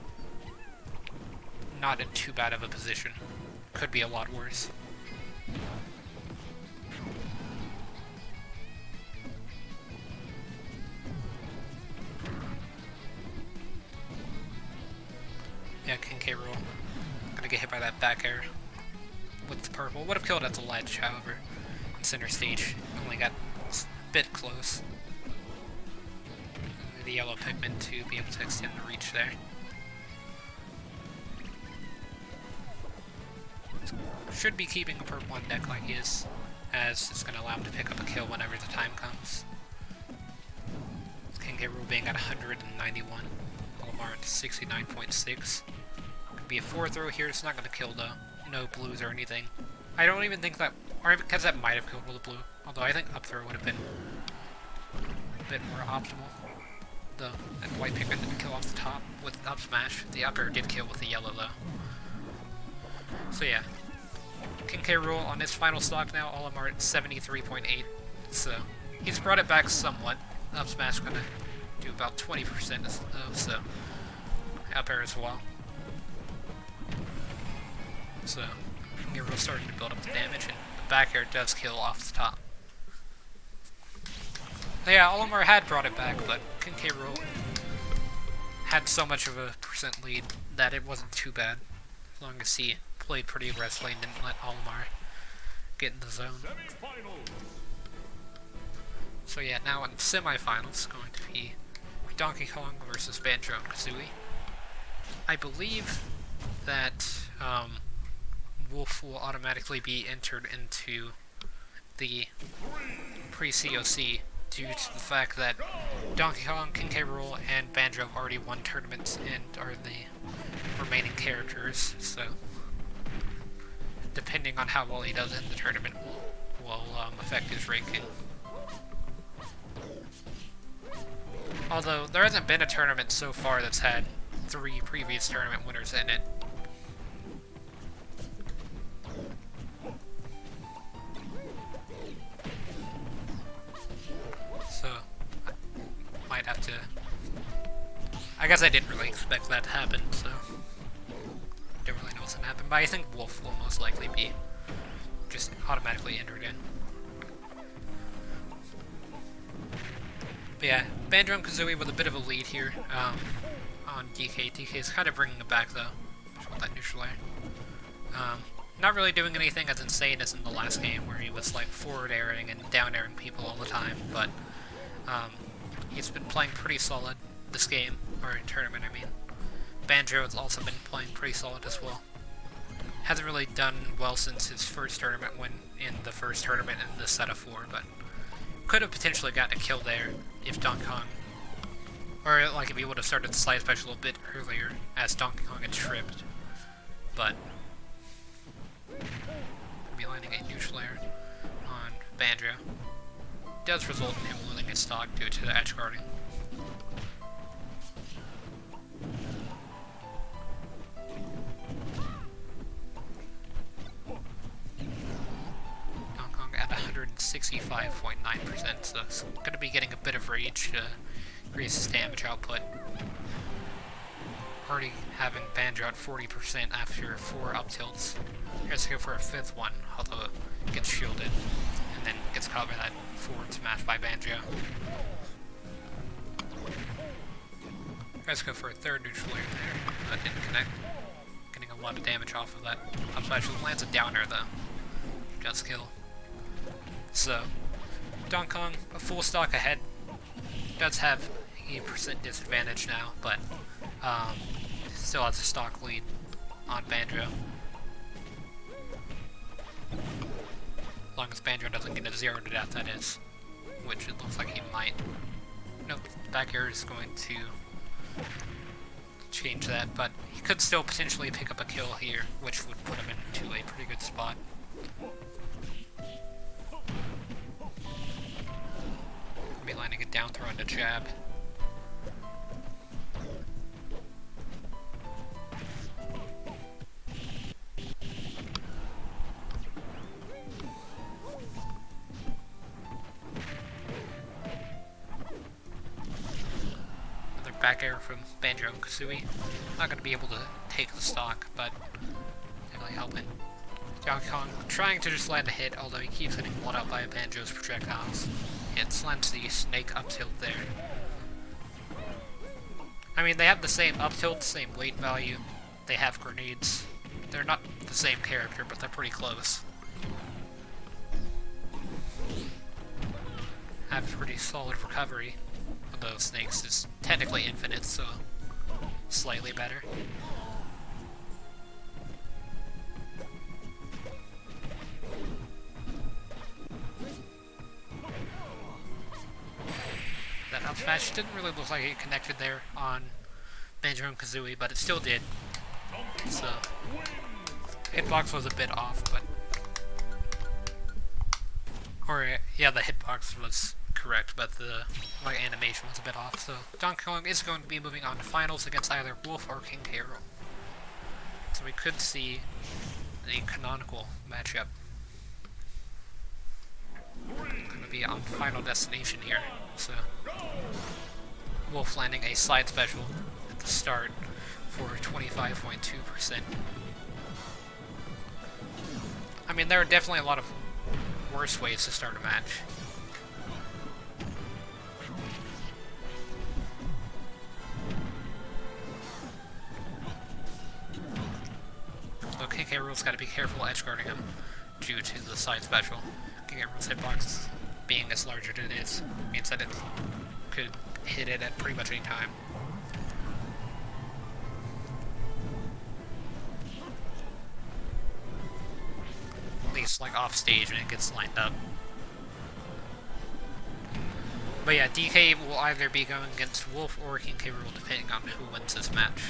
not in too bad of a position. Could be a lot worse. Yeah, King K. Rool. Gonna get hit by that back air with the purple. Would have killed at the ledge, however. In center stage, only got a bit close. The yellow pigment to be able to extend the reach there. Should be keeping a purple on deck like he is, as it's going to allow him to pick up a kill whenever the time comes. King K. Rool being at 191. Olimar at 69.6. Could be a 4 throw here, it's not going to kill though. No blues or anything. I don't even think that, or because that might have killed with a blue. Although I think up throw would have been a bit more optimal. Though, that white pigment didn't kill off the top with up smash. The upper did kill with the yellow though. So yeah. King K. Rool on his final stock now, Olimar at 73.8. So, he's brought it back somewhat. Up smash gonna do about 20% though, so up air as well. So, King K. Rool starting to build up the damage, and the back air does kill off the top. Yeah, Olimar had brought it back, but King K. Rool had so much of a percent lead that it wasn't too bad, as long as he played pretty aggressively and didn't let Olimar get in the zone. So yeah, now in semifinals, going to be Donkey Kong versus Banjo and Kazooie. I believe that Wolf will automatically be entered into the pre-COC due to the fact that Donkey Kong, King K. Rool, and Banjo have already won tournaments and are the remaining characters, so depending on how well he does in the tournament will affect his ranking. Although, there hasn't been a tournament so far that's had 3 previous tournament winners in it. So, I might have to... I guess I didn't really expect that to happen, so... Don't really know what's gonna happen, but I think Wolf will most likely be just automatically entered in. But yeah, Banjo and Kazooie with a bit of a lead here on DK. DK is kind of bringing it back though. Just want that neutral air. Not really doing anything as insane as in the last game where he was like forward airing and down airing people all the time, but he's been playing pretty solid this game, or in tournament I mean. Banjo has also been playing pretty solid as well. Hasn't really done well since his first tournament win in the first tournament in the set of 4, but could have potentially gotten a kill there if Donkey Kong, or like if he would have started the slide special a bit earlier as Donkey Kong had tripped, but be landing a neutral air on Banjo. Does result in him losing his stock due to the edge guarding. At 165.9%, so it's going to be getting a bit of rage to increase his damage output. Already having Banjo at 40% after 4 up tilts. Here's go for a 5th one, although it gets shielded, and then gets caught by that forward smash by Banjo. Let's go for a 3rd neutral air there. That didn't connect. Getting a lot of damage off of that up smash. Lands a downer though. Does kill. So, Donkey Kong, a full stock ahead, does have a percent disadvantage now, but still has a stock lead on Banjo. As long as Banjo doesn't get a 0 to death, that is, which it looks like he might. Nope, back air is going to change that, but he could still potentially pick up a kill here, which would put him into a pretty good spot. Be landing a down throw into jab. Another back air from Banjo and Kazooie. Not going to be able to take the stock, but definitely helping. Donkey Kong trying to just land a hit, although he keeps getting blown up by Banjo's projectiles. It slams the snake up tilt there. I mean, they have the same up tilt, same weight value. They have grenades. They're not the same character, but they're pretty close. Have pretty solid recovery. Although Snake's is technically infinite, so slightly better. That up smash didn't really look like it connected there on Banjo and Kazooie, but it still did. So, hitbox was a bit off, but... Or, yeah, the hitbox was correct, but the animation was a bit off. So, Donkey Kong is going to be moving on to finals against either Wolf or King K. Rool. So we could see the canonical matchup. Going to be on Final Destination here. So, Wolf landing a slide special at the start, for 25.2%. I mean, there are definitely a lot of worse ways to start a match. Though King K. Rool's got to be careful edgeguarding him due to the side special. King K. Rool's hitbox being as large as it is means that it could hit it at pretty much any time. At least like off stage when it gets lined up. But yeah, DK will either be going against Wolf or King K. Rool depending on who wins this match.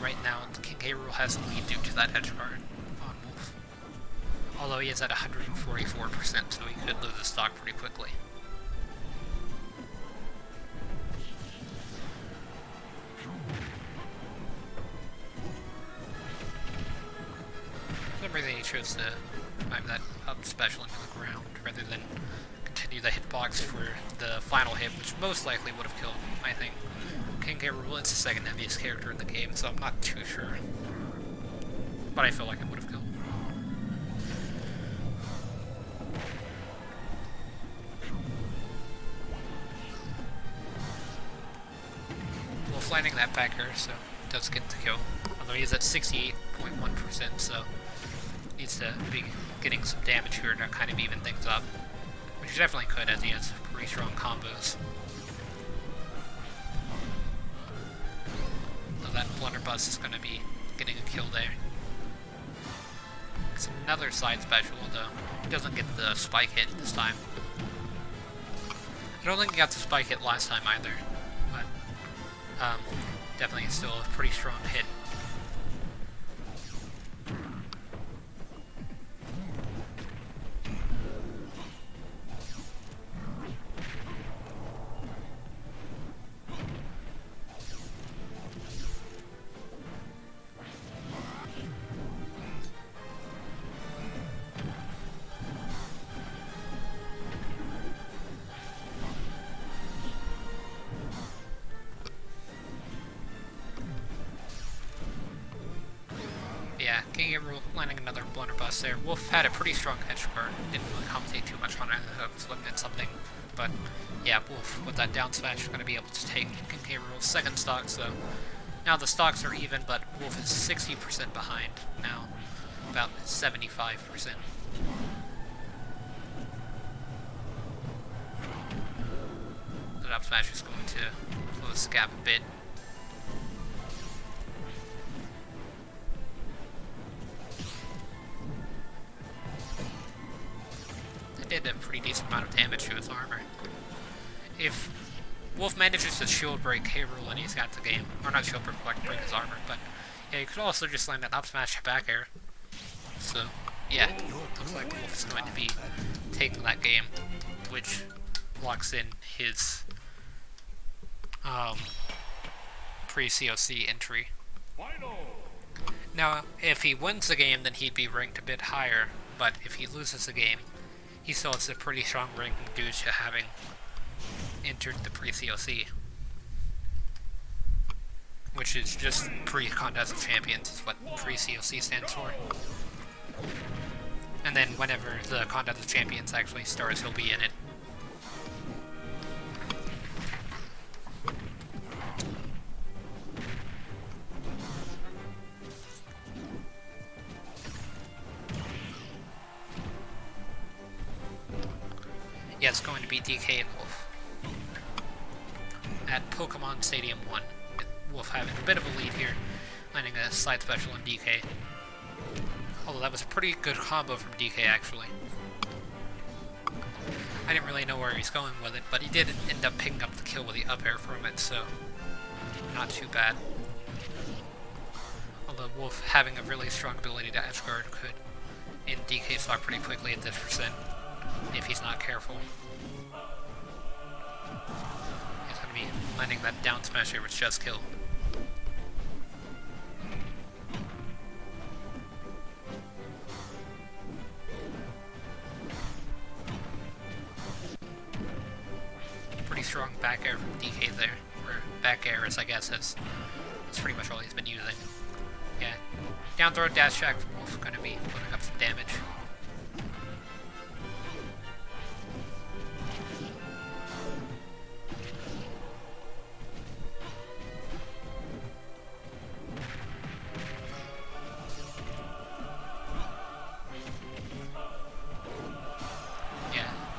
Right now, King K. Rool has the lead due to that edge guard on Wolf. Although he is at 144%, so he could lose his stock pretty quickly. For some reason he chose to climb that up special into the ground rather than continue the hitbox for the final hit, which most likely would have killed, I think. King K. Rool is the second heaviest character in the game, so I'm not too sure. But I feel like it would have killed. Wolf landing that back air, so does get the kill. Although he's at 68.1%, so needs to be getting some damage here to kind of even things up. Which he definitely could, as he has pretty strong combos. So that blunderbuss is going to be getting a kill there. It's another side special, though. He doesn't get the spike hit this time. I don't think he got the spike hit last time either, but definitely still a pretty strong hit. Yeah, King K. Rool landing another blunderbuss there. Wolf had a pretty strong edge guard, didn't really compensate too much on it, I was looking at something. But yeah, Wolf with that down smash is going to be able to take King K. Rool's second stock, so now the stocks are even, but Wolf is 60% behind now, about 75%. The up smash is going to close the gap a bit. Did a pretty decent amount of damage to his armor. If Wolf manages to shield break K. Rool and he's got the game, or not shield break, like break his armor, but yeah, he could also just land that up smash back air. So yeah, looks like Wolf is going to be taking that game, which locks in his pre-COC entry. Final. Now, if he wins the game, then he'd be ranked a bit higher, but if he loses the game, he still has a pretty strong ranking due to having entered the pre-COC, which is just pre-Contest of Champions, is what pre-COC stands for. And then whenever the Contest of Champions actually starts, he'll be in it. Yeah, it's going to be DK and Wolf. At Pokemon Stadium 1. Wolf having a bit of a lead here, landing a side special on DK. Although that was a pretty good combo from DK, actually. I didn't really know where he's going with it, but he did end up picking up the kill with the up air from it, so not too bad. Although Wolf having a really strong ability to edgeguard could end DK stock pretty quickly at this percent, if he's not careful. He's going to be landing that down smash here, which just killed. Pretty strong back air from DK there, or back air as I guess as That's pretty much all he's been using. Yeah. Down throw, dash attack from Wolf, gonna be putting up some damage.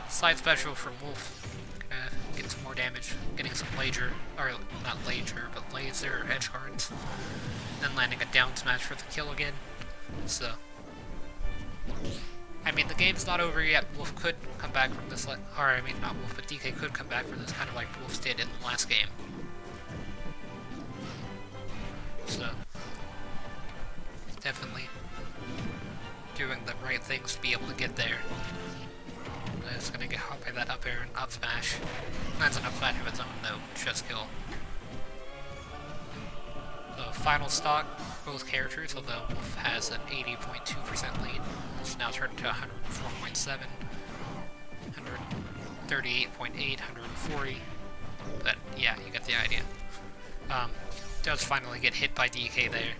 Slide special from Wolf. Gonna get some more damage. Getting some laser, or not laser, but laser edge guards. Then landing a down smash for the kill again. So, I mean, the game's not over yet. Wolf could come back from this, or I mean, not Wolf, but DK could come back from this, kind of like Wolf did in the last game. So, definitely doing the right things to be able to get there. It's gonna get hit by that up air and up smash. That's an up smash of its own, though. Just kill. The final stock, both characters, although Wolf has an 80.2% lead, it's now turned to 104.7, 138.8, 140. But yeah, you get the idea. Does finally get hit by DK there,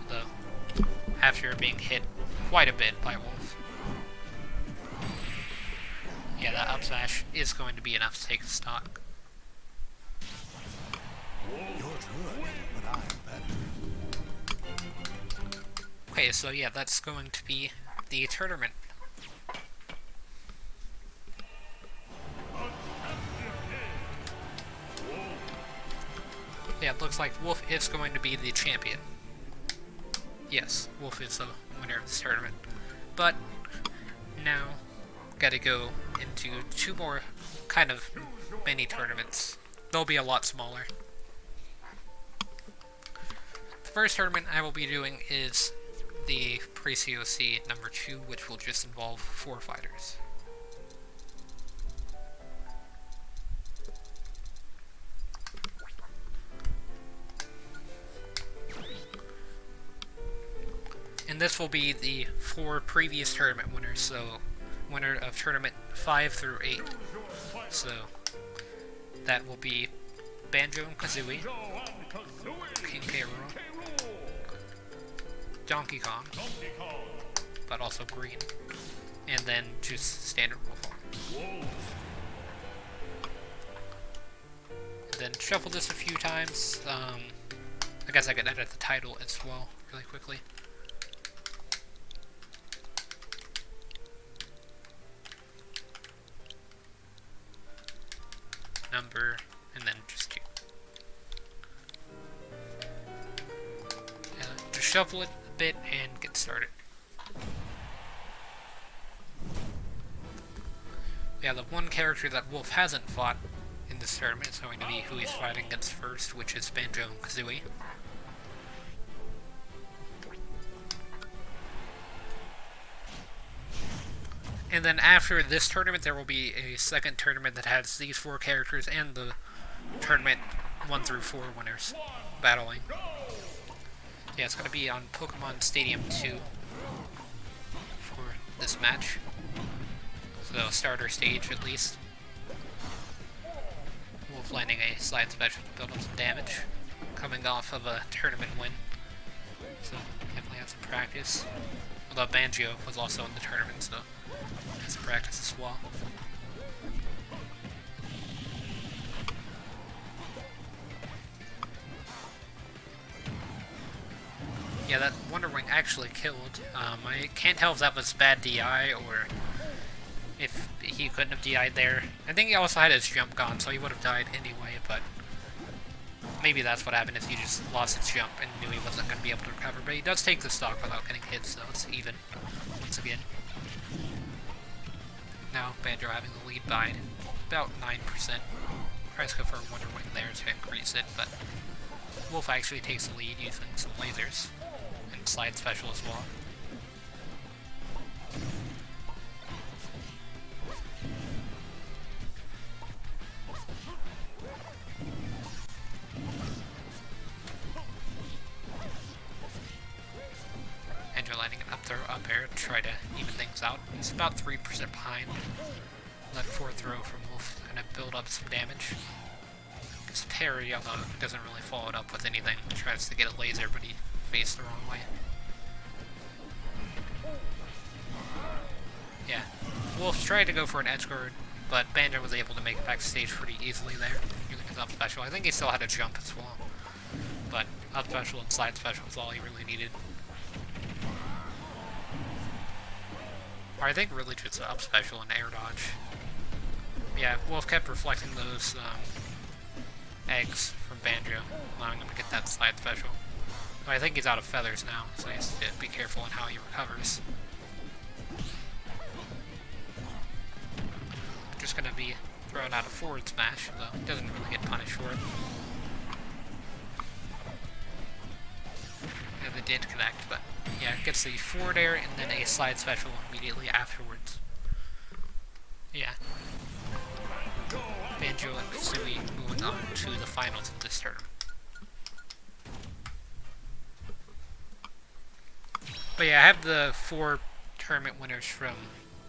though, after being hit quite a bit by Wolf. Yeah, that up smash is going to be enough to take the stock. Okay, so yeah, that's going to be the tournament. Yeah, it looks like Wolf is going to be the champion. Yes, Wolf is the winner of this tournament. But now, gotta go into two more kind of mini tournaments. They'll be a lot smaller. The first tournament I will be doing is the Pre-COC number 2, which will just involve 4 fighters. And this will be the 4 previous tournament winners, so winner of tournament 5 through 8. So that will be Banjo and Kazooie, King K. Rool, Donkey Kong, but also Green, and then just standard Wolf. Then shuffle this a few times. I guess I could edit the title as well really quickly. Number, and then just 2. Just shuffle it a bit and get started. Yeah, the one character that Wolf hasn't fought in this tournament is going to be who he's fighting against first, which is Banjo and Kazooie. And then after this tournament, there will be a second tournament that has these 4 characters and the tournament 1 through 4 winners battling. Yeah, it's going to be on Pokemon Stadium 2 for this match. So, starter stage at least. Wolf landing a slide special to build up some damage, coming off of a tournament win. So, definitely have some practice. Although Banjo was also in the tournament, so has some practice as well. Yeah, that Wonder Wing actually killed. I can't tell if that was bad DI or if he couldn't have DI'd there. I think he also had his jump gone, so he would have died anyway, but maybe that's what happened if he just lost his jump and knew he wasn't going to be able to recover. But he does take the stock without getting hit, so it's even once again. Now Banjo having the lead by about 9%. Tries to go for a Wonder Wing there to increase it, but Wolf actually takes the lead using some lasers and slide special as well. Banjo landing an up throw, up air to try to even things out. He's about 3% behind. That 4th throw from Wolf gonna build up some damage. his parry, although it doesn't really follow it up with anything. He tries to get a laser, but he faced the wrong way. Yeah. Wolf tried to go for an edge guard, but Banjo was able to make it backstage pretty easily there, using his up special. I think he still had a jump as well, but up special and slide special was all he really needed. Or I think really just up special and air dodge. Yeah, Wolf kept reflecting those eggs from Banjo, allowing him to get that slide special. But I think he's out of feathers now, so he has to be careful in how he recovers. Just gonna be throwing out a forward smash, though he doesn't really get punished for it. And it did connect, but yeah, it gets the forward air and then a slide special immediately afterwards. Yeah. Banjo and Kazooie moving on to the finals of this tournament. But yeah, I have the 4 tournament winners from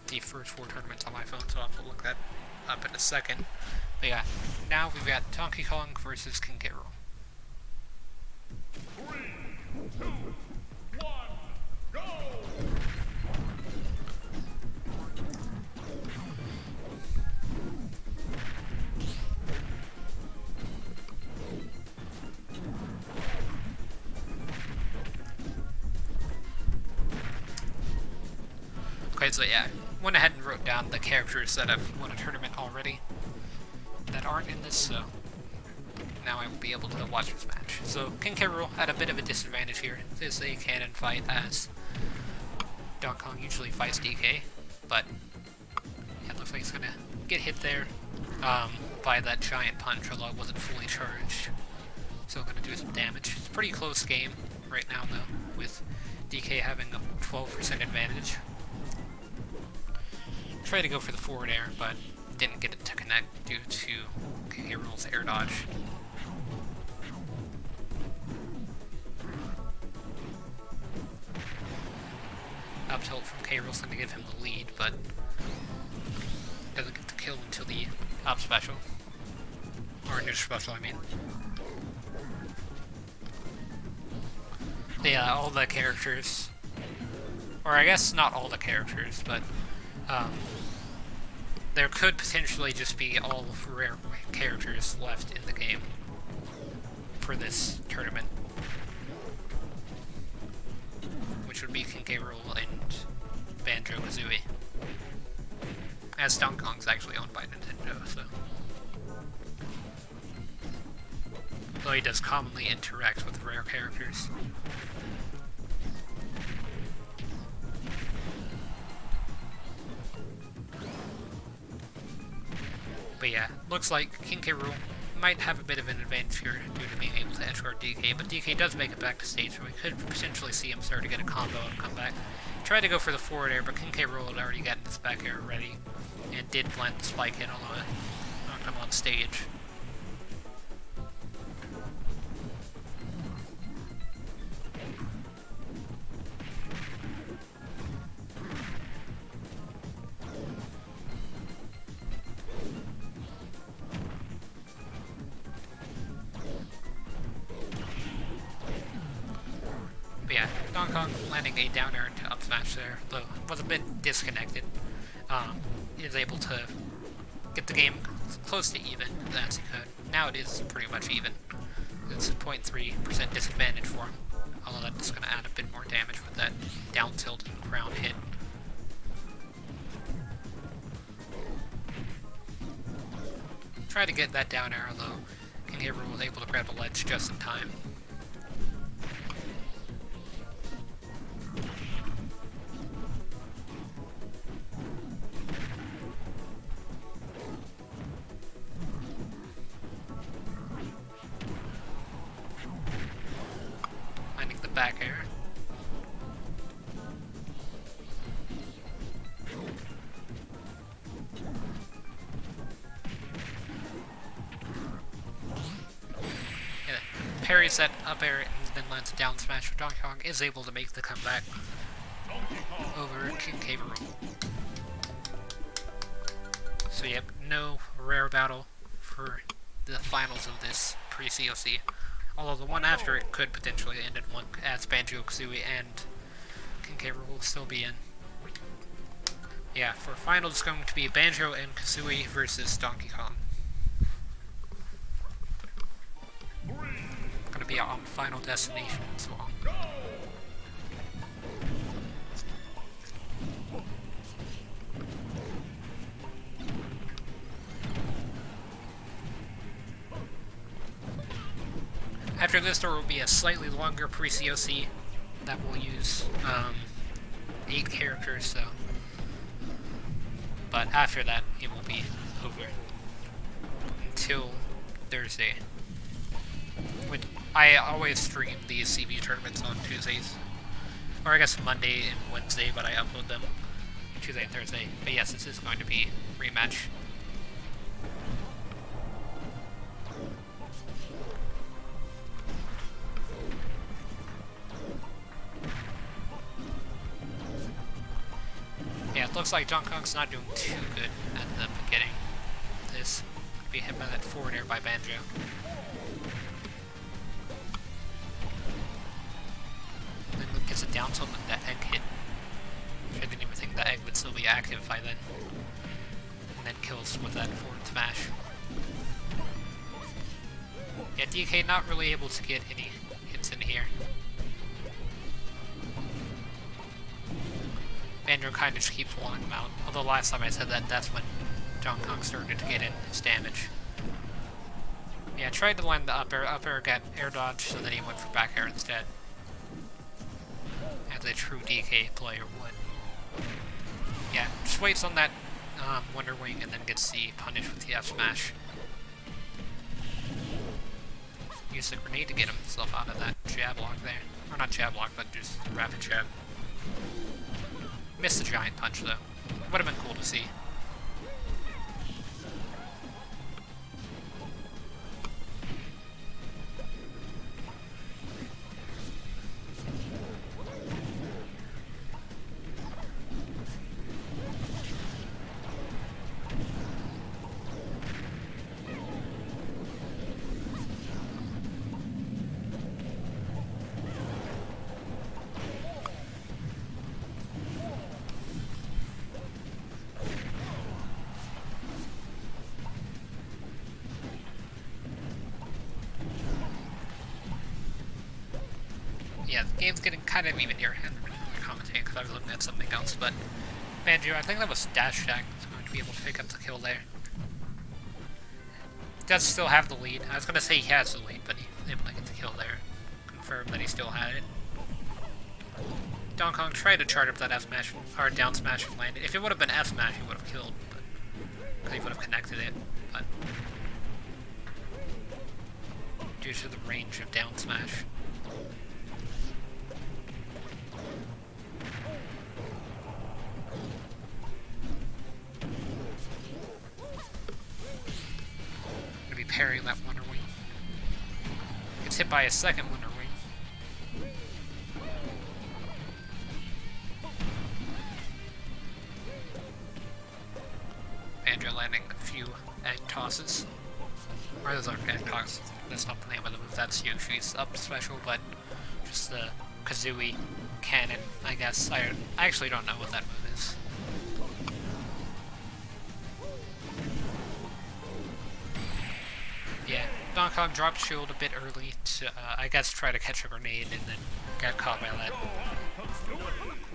the first 4 tournaments on my phone, so I'll have to look that up in a second. But yeah, now we've got Donkey Kong versus King K. Rool. 3, 2, 1, go! Okay, so yeah, went ahead and wrote down the characters that have won a tournament already that aren't in this, so now I will be able to watch this match. So King K. Rool had a bit of a disadvantage here. This is a canon fight, as Donkey Kong usually fights DK, but yeah, it looks like he's gonna get hit there by that giant punch, although it wasn't fully charged. So gonna do some damage. It's a pretty close game right now though, with DK having a 12% advantage. Tried to go for the forward air, but didn't get it to connect due to K. Rool's air dodge. Up tilt from K. Rool's going to give him the lead, but doesn't get the kill until the up special. Or neutral special, I mean. Yeah, all the characters, or I guess not all the characters, but there could potentially just be all rare characters left in the game for this tournament, which would be King K. Rool and Banjo-Kazooie, as Donkey Kong's actually owned by Nintendo, so. Though he does commonly interact with rare characters. But yeah, looks like King K. Rool might have a bit of an advantage here due to being able to edgeguard DK, but DK does make it back to stage, so we could potentially see him start to get a combo and come back. Tried to go for the forward air, but King K. Rool had already gotten his back air ready, and did plant the spike hit, although it knocked him on stage. But yeah, Donkey Kong landing a down air into up smash there, though it was a bit disconnected. He was able to get the game close to even as he could. Now it is pretty much even. It's a 0.3% disadvantage for him, although that's going to add a bit more damage with that down tilt and ground hit. Try to get that down arrow though. King K. Rool was able to grab a ledge just in time. Landing the back air. Parries that up air and then lands a down smash. Donkey Kong is able to make the comeback over King K. Rool. So yep, no rare battle for the finals of this pre-COC. Although the one after it could potentially end in one, as Banjo-Kazooie and King K. Rool will still be in. Yeah, for finals it's going to be Banjo and Kazooie versus Donkey Kong. Going to be on Final Destination as well. After this, there will be a slightly longer pre-COC that will use 8 characters, so. But after that, it will be over until Thursday. Which I always stream these CB tournaments on Tuesdays, or I guess Monday and Wednesday, but I upload them Tuesday and Thursday. But yes, this is going to be rematch. Yeah, it looks like Donkey Kong's not doing too good at the beginning. This could be hit by that forward air by Banjo. Then Luke gets a down tilt and that egg hit. I didn't even think the egg would still be active by then. And then kills with that forward smash. Yeah, DK not really able to get any hits in here. Banjo kind of just keeps walling him out. Although last time I said that, that's when Donkey Kong started to get in his damage. Yeah, tried to land the up air got air dodge, so then he went for back air instead. As a true DK player would. Yeah, just waits on that Wonder Wing and then gets the punish with the F smash. Use the grenade to get himself out of that jab lock there. Or not jab lock, but just rapid jab. Missed the giant punch though. Would have been cool to see. Yeah, the game's getting kind of even here. I haven't really commentating because I was looking at something else, but Banjo, I think that was Dash Shack that's going to be able to pick up the kill there. He does still have the lead. I was going to say he has the lead, but he's able to get the kill there. Confirm that he still had it. Donkey Kong tried to charge up that F smash, or down smash and landed. If it would have been F smash, he would have killed, but because he would have connected it. But due to the range of down smash. Parrying that Wonder Wing. Gets hit by a second Wonder Wing. Banjo landing a few egg tosses. Or those aren't egg tosses. That's not the name of the move. That's Yoshi's up special, but just the Kazooie cannon, I guess. I actually don't know what that move is. Yeah, Donkey Kong dropped shield a bit early to, I guess, try to catch a grenade and then got caught by that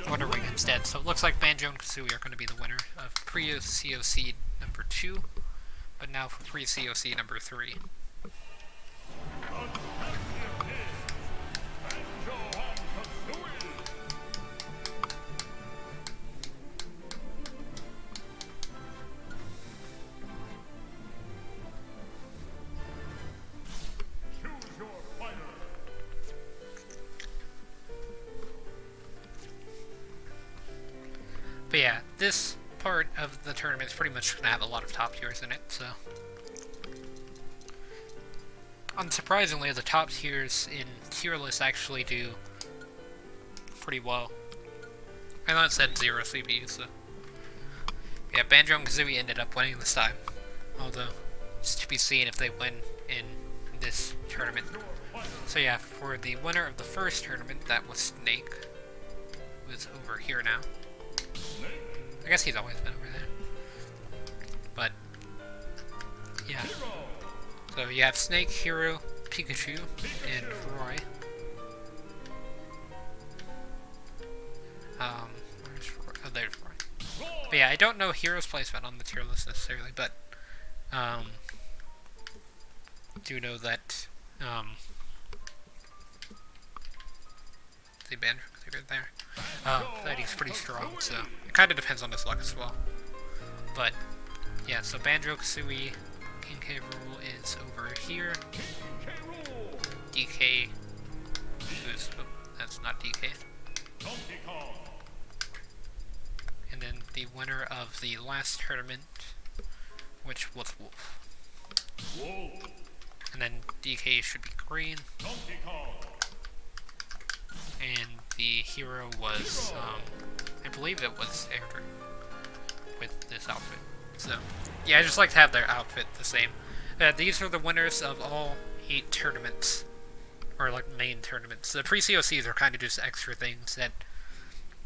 Wonder Wing instead. So it looks like Banjo and Kazooie are going to be the winner of pre-COC number 2, but now for pre-COC number 3. But yeah, this part of the tournament is pretty much going to have a lot of top tiers in it, so. Unsurprisingly, the top tiers in tier lists actually do pretty well. I know it said 0 CPU, so. Yeah, Banjo and Kazooie ended up winning this time. Although, It's to be seen if they win in this tournament. So yeah, for the winner of the first tournament, that was Snake, who's over here now. I guess he's always been over there. But, yeah. So you have Snake, Hero, Pikachu, and Roy. Where's Roy? Oh, there's Roy. But yeah, I don't know Hero's placement on the tier list necessarily, but, do know that, the band there, that he's pretty strong, so it kind of depends on his luck as well. But, yeah, so Banjo-Kazooie, King K. Rool is over here. DK, who's, oh, that's not DK. And then the winner of the last tournament, which was Wolf. And then DK should be green. And the hero was, I believe it was Eric with this outfit. So, yeah, I just like to have their outfit the same. These are the winners of all 8 tournaments, or like main tournaments. The pre-COCs are kind of just extra things that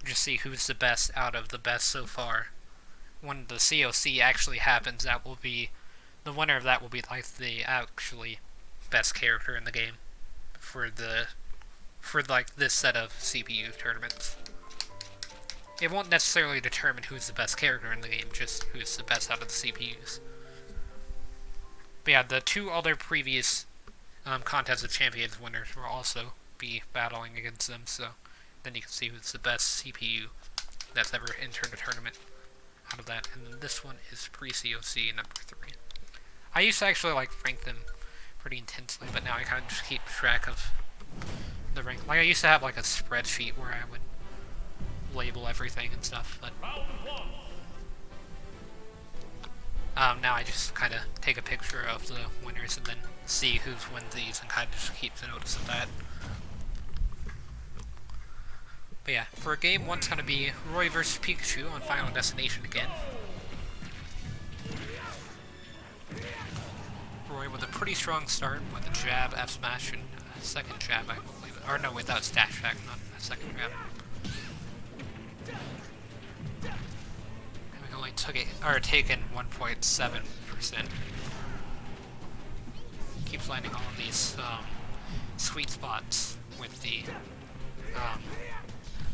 just see who's the best out of the best so far. When the COC actually happens, that will be, the winner of that will be like the actually best character in the game for like this set of CPU tournaments. It won't necessarily determine who's the best character in the game, just who's the best out of the CPUs. But yeah, the 2 other previous Contest of Champions winners will also be battling against them, so then you can see who's the best CPU that's ever entered a tournament out of that. And then this one is pre-COC number 3. I used to actually like rank them pretty intensely, but now I kind of just keep track of the rank. Like I used to have like a spreadsheet where I would label everything and stuff, but now I just kind of take a picture of the winners and then see who's won these and kind of just keep notice of that. But yeah, for game 1's going to be Roy versus Pikachu on Final Destination again. Roy with a pretty strong start with a jab, F smash, and a second jab, I believe. Or no, wait, that was dash attack, not a second jab. And we only taken 1.7%. Keeps landing all of these sweet spots with the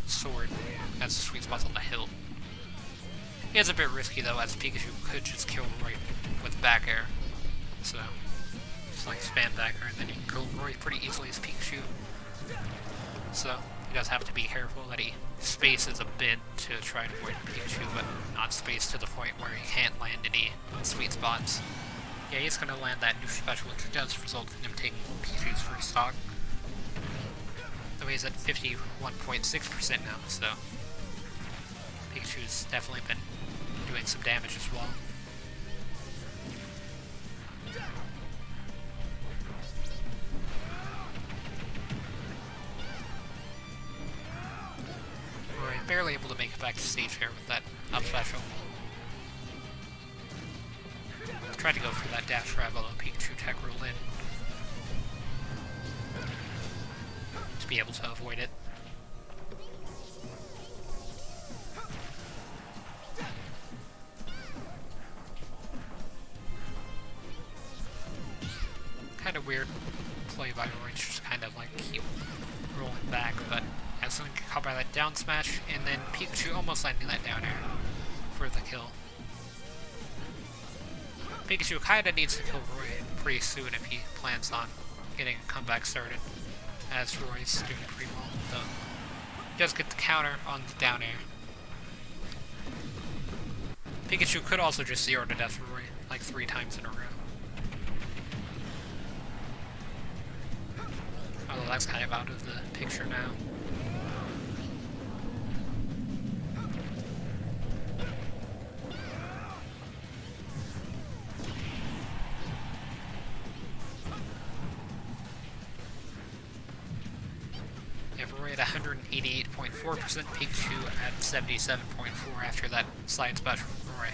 sword. That's the sweet spots on the hill. It is a bit risky though, as Pikachu could just kill Roy with back air. So, just like spam back air and then you can kill Roy pretty easily as Pikachu. So, he does have to be careful that he spaces a bit to try and avoid Pikachu, but not space to the point where he can't land any sweet spots. Yeah, he's going to land that new special, which does result in him taking Pikachu's first stock. Though he's at 51.6% now, so Pikachu's definitely been doing some damage as well. Roy barely able to make it back to stage here with that up special. Tried to go for that dash grab, although Pikachu tech rolled in to be able to avoid it. Kind of weird play by Roy, just kind of like keep rolling back, but as soon as caught by that down smash, and then Pikachu almost landing that down air for the kill. Pikachu kinda needs to kill Roy pretty soon if he plans on getting a comeback started, as Roy's doing pretty well, though. He does get the counter on the down air. Pikachu could also just 0 to death Roy, like 3 times in a row. Although that's kind of out of the picture now. Roy at 188.4%, Pikachu at 77.4% after that slide special from Roy.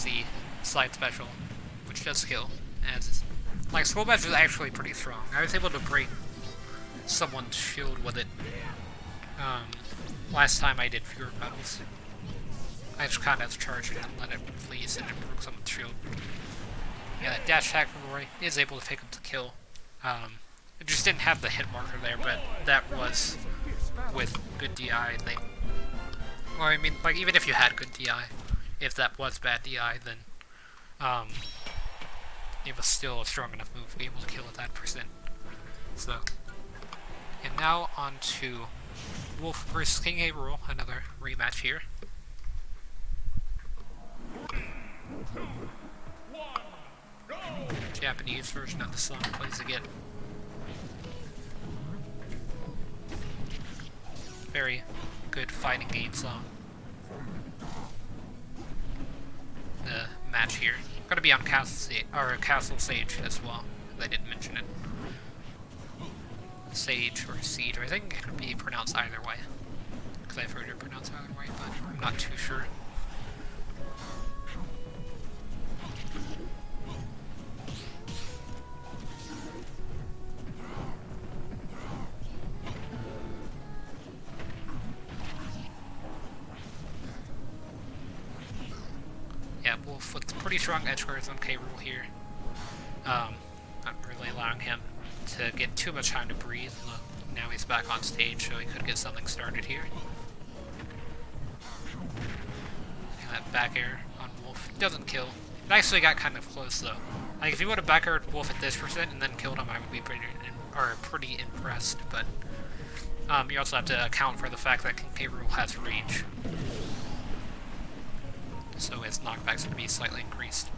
the slide special, which does kill. As like Skull Bash is actually pretty strong. I was able to break someone's shield with it last time I did Fewer Battles. I just kind of charged it and let it release and it broke someone's shield. Yeah, that dash attack from Roy is able to pick up the kill. It just didn't have the hit marker there, but that was with good DI, I think. Or I mean, like, even if you had good DI, if that was bad DI, then it was still a strong enough move to be able to kill at that percent. So, and now on to Wolf versus King K. Rool, another rematch here. 3, 2, 1, go! Japanese version of the song plays again. Very good fighting game song. The match here. Gonna be on Castle Sage as well. I didn't mention it. Sage or Siege, I think it could be pronounced either way. Because I've heard it pronounced either way, but I'm not too sure. Yeah, Wolf with pretty strong edge guards on K. Rool here. Not really allowing him to get too much time to breathe. Look, now he's back on stage, so he could get something started here. And that back air on Wolf doesn't kill. It actually got kind of close though. Like if he would have back aired Wolf at this percent and then killed him, I would be pretty impressed. But you also have to account for the fact that King K. Rool has reach, so his knockback's going to be slightly increased.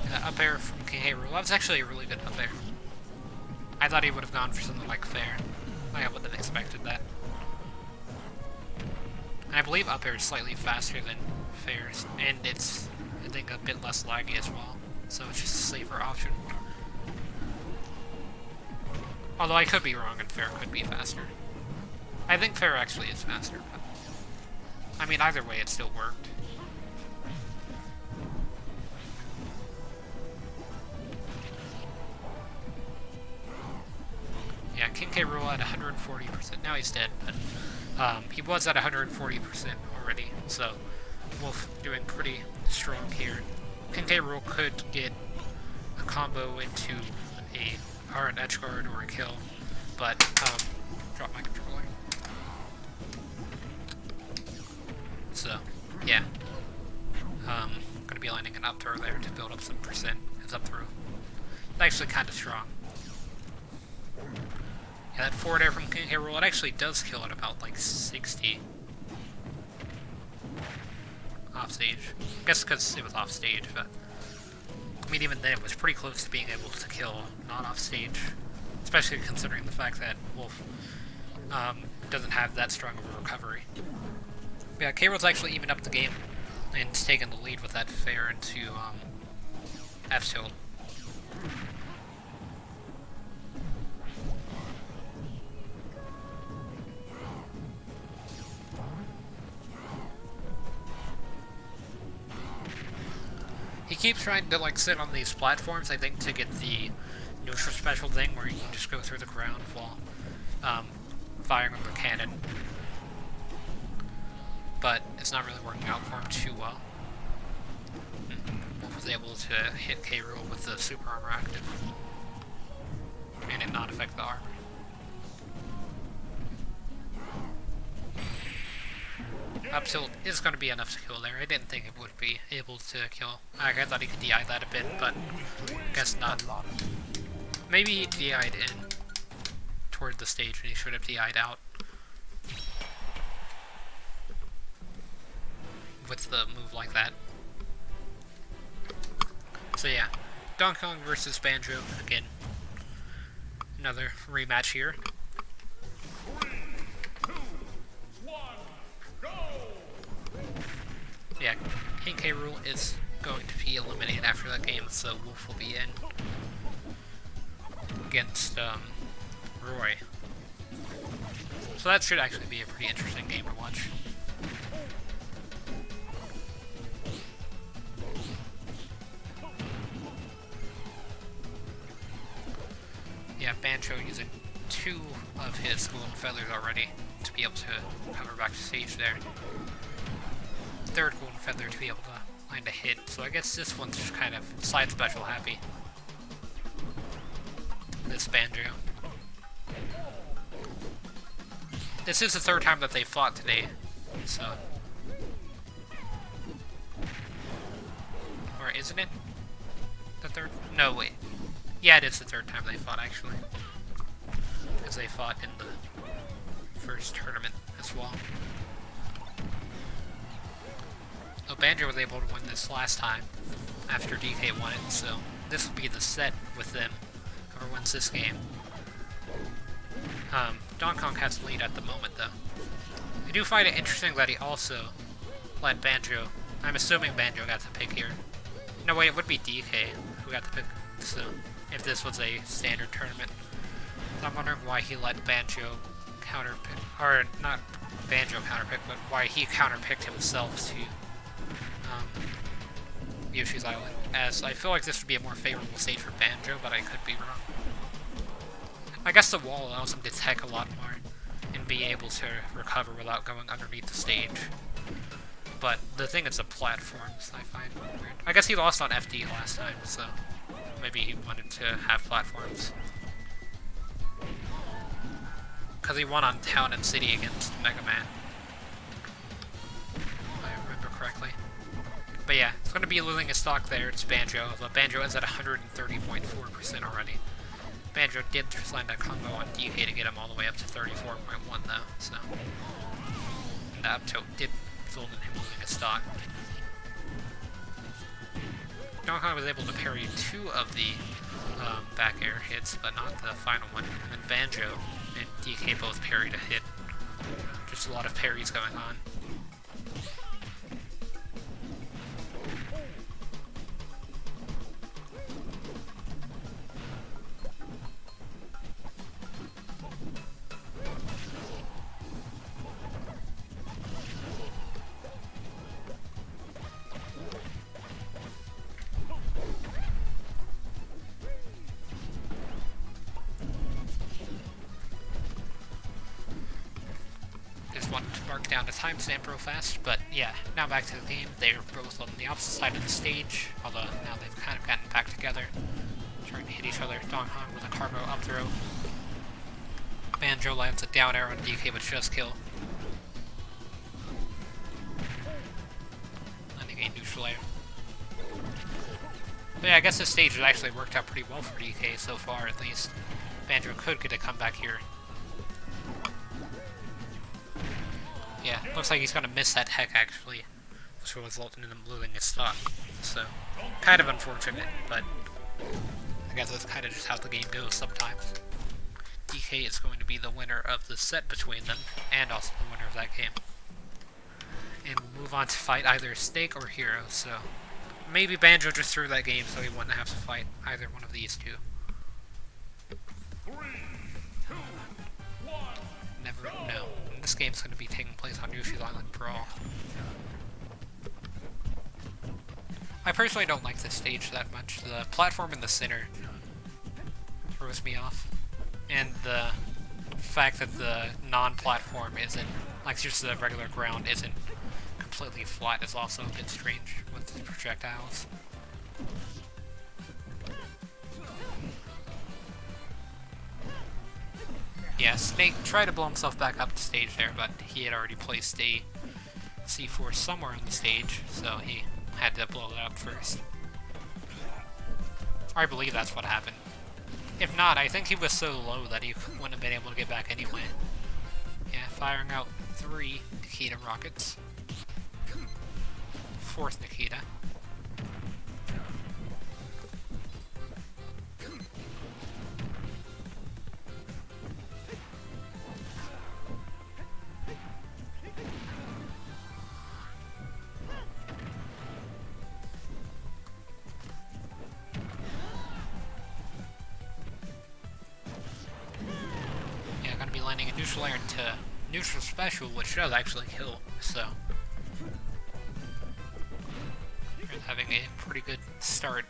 That up air from King K. Rool, that was actually a really good up air. I thought he would have gone for something like fair. I wouldn't have expected that. And I believe up air is slightly faster than fair's, and it's, I think, a bit less laggy as well, so it's just a safer option. Although I could be wrong and fair could be faster. I think fair actually is faster, but I mean, either way it still worked. Yeah, King K. Rool at 140%. Now he's dead, but he was at 140% already, so Wolf doing pretty strong here. King K. Rool could get a combo into an edge guard or a kill, but drop my controller. So yeah, gonna be landing an up throw there to build up some percent. His up throw, it's actually kind of strong. Yeah, that forward air from King K. Rool, it actually does kill at about like 60. Off stage. I guess because it was off stage, but I mean, even then it was pretty close to being able to kill not off stage. Especially considering the fact that Wolf doesn't have that strong of a recovery. But yeah, K. Rool's actually evened up the game and taken the lead with that fair into F tilt. He keeps trying to like sit on these platforms, I think, to get the neutral special thing where you can just go through the ground while firing with the cannon. But it's not really working out for him too well. Wolf was able to hit K. Rool with the super armor active and it not affect the armor. Up tilt is going to be enough to kill there. I didn't think it would be able to kill. I thought he could DI that a bit, but guess not. Maybe he DI'd in toward the stage and he should have DI'd out with the move like that. So yeah, Donkey Kong versus Banjo again. Another rematch here. 3, 2, 1, go! Yeah, King K. Rool is going to be eliminated after that game, so Wolf will be in against Roy. So that should actually be a pretty interesting game to watch. Yeah, Banjo using 2 of his golden feathers already to be able to cover back to stage there. 3rd golden feather to be able to land a hit, so I guess this one's just kind of side special happy. This Banjo. This is the 3rd time that they fought today, so... Or isn't it the 3rd? No, wait. Yeah, it is the 3rd time they fought, actually. Because they fought in the first tournament as well. So Banjo was able to win this last time after DK won it, so this will be the set with them. Whoever wins this game. Donkey Kong has the lead at the moment, though. I do find it interesting that he also let Banjo... I'm assuming Banjo got to pick here. No, wait, it would be DK who got to pick, so if this was a standard tournament. So I'm wondering why he let Banjo counterpick, or not Banjo counterpick, but why he counterpicked himself to Yoshi's Island, as I feel like this would be a more favorable stage for Banjo, but I could be wrong. I guess the wall allows him to tech a lot more and be able to recover without going underneath the stage. But the thing is the platforms I find weird. I guess he lost on FD last time, so maybe he wanted to have platforms. Because he won on Town and City against Mega Man, if I remember correctly. But yeah, it's going to be losing his stock there. It's Banjo. But Banjo is at 130.4% already. Banjo did just land a combo on DK to get him all the way up to 34.1 though, so... And the up tilt did result in him losing his stock. Donkey Kong was able to parry 2 of the back air hits, but not the final one. And then Banjo and DK both parried a hit. Just a lot of parries going on. Wanted to mark down the timestamp real fast, but yeah, now back to the game. They're both on the opposite side of the stage, although now they've kind of gotten back together, trying to hit each other. Donkey Kong with a carbo up throw. Banjo lands a down air on DK with just kill. Landing a neutral air. But yeah, I guess this stage has actually worked out pretty well for DK so far, at least. Banjo could get a comeback here. Yeah, looks like he's gonna miss that heck actually, which will result in him losing his stock. So, kind of unfortunate, but I guess that's kind of just how the game goes sometimes. DK is going to be the winner of the set between them, and also the winner of that game. And we'll move on to fight either Snake or Hero, so maybe Banjo just threw that game so he wouldn't have to fight either one of these two. 3, 2, 1. Never know. This game's going to be taking place on Yoshi's Island Brawl. I personally don't like this stage that much. The platform in the center throws me off. And the fact that the non-platform isn't, like just the regular ground isn't completely flat is also a bit strange with the projectiles. Yeah, Snake tried to blow himself back up the stage there, but he had already placed a C4 somewhere on the stage, so he had to blow it up first. I believe that's what happened. If not, I think he was so low that he wouldn't have been able to get back anyway. Yeah, firing out 3 Nikita rockets. 4th Nikita. landing a neutral air into neutral special, which does actually kill, so you're having a pretty good start.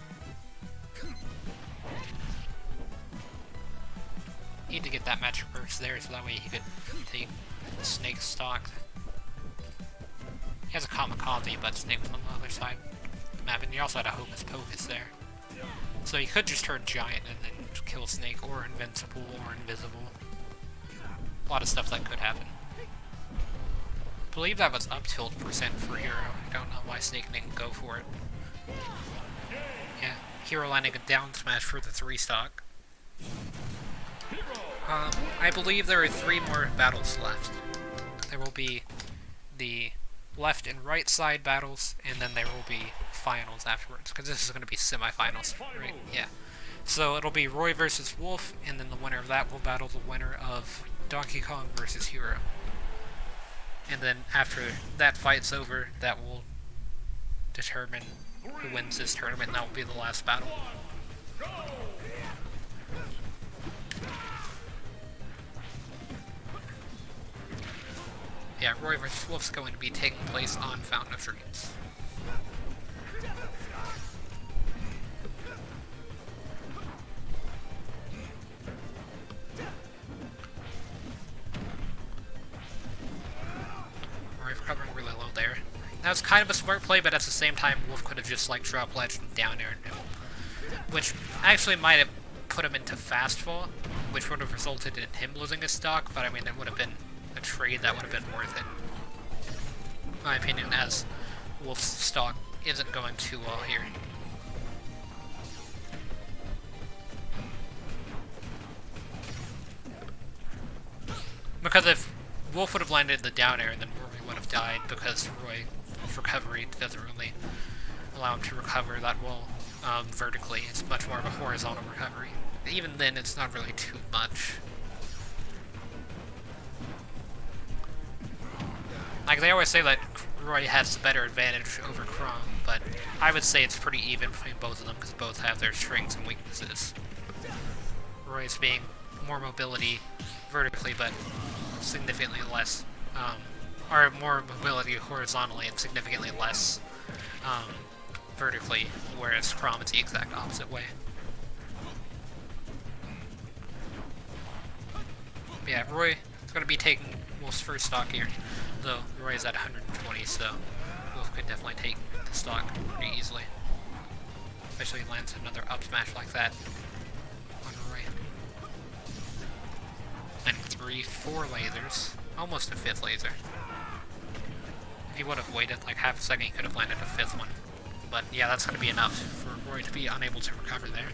Need to get that magic burst there so that way he could take Snake stock. He has a Kamikaze, but Snake's on the other side of the map, and he also had a Hocus Pocus there. So he could just turn Giant and then kill Snake, or Invincible, or Invisible. A lot of stuff that could happen. I believe that was up tilt percent for Hero. I don't know why Snake didn't go for it. Yeah, Hero landing a down smash for the 3-stock. I believe there are 3 more battles left. There will be the left and right side battles, and then there will be finals afterwards, because this is going to be semifinals, right? Yeah. So it'll be Roy versus Wolf, and then the winner of that will battle the winner of Donkey Kong versus Hero. And then after that fight's over, that will determine who wins this tournament, and that will be the last battle. Yeah, Roy vs. Wolf's going to be taking place on Fountain of Dreams. Roy recovering really low there. That was kind of a smart play, but at the same time, Wolf could have just like dropped ledge and down air, which actually might have put him into fast fall, which would have resulted in him losing his stock, but I mean, it would have been a trade that would have been worth it. In my opinion, as Wolf's stock isn't going too well here. Because if Wolf would have landed the down air, then Roy would have died, because Roy's recovery doesn't really allow him to recover that well vertically. It's much more of a horizontal recovery. Even then, it's not really too much. Like, they always say that Roy has the better advantage over Chrom, but I would say it's pretty even between both of them, because both have their strengths and weaknesses. Roy's being more mobility vertically, but significantly less, or more mobility horizontally and significantly less vertically, whereas Chrom is the exact opposite way. But yeah, Roy is going to be taking Wolf's first stock here, though Roy is at 120, so Wolf could definitely take the stock pretty easily. Especially if he lands another up smash like that on Roy. And 3, 4 lasers. Almost a 5th laser. If he would have waited like half a second, he could have landed a 5th one. But yeah, that's going to be enough for Roy to be unable to recover there.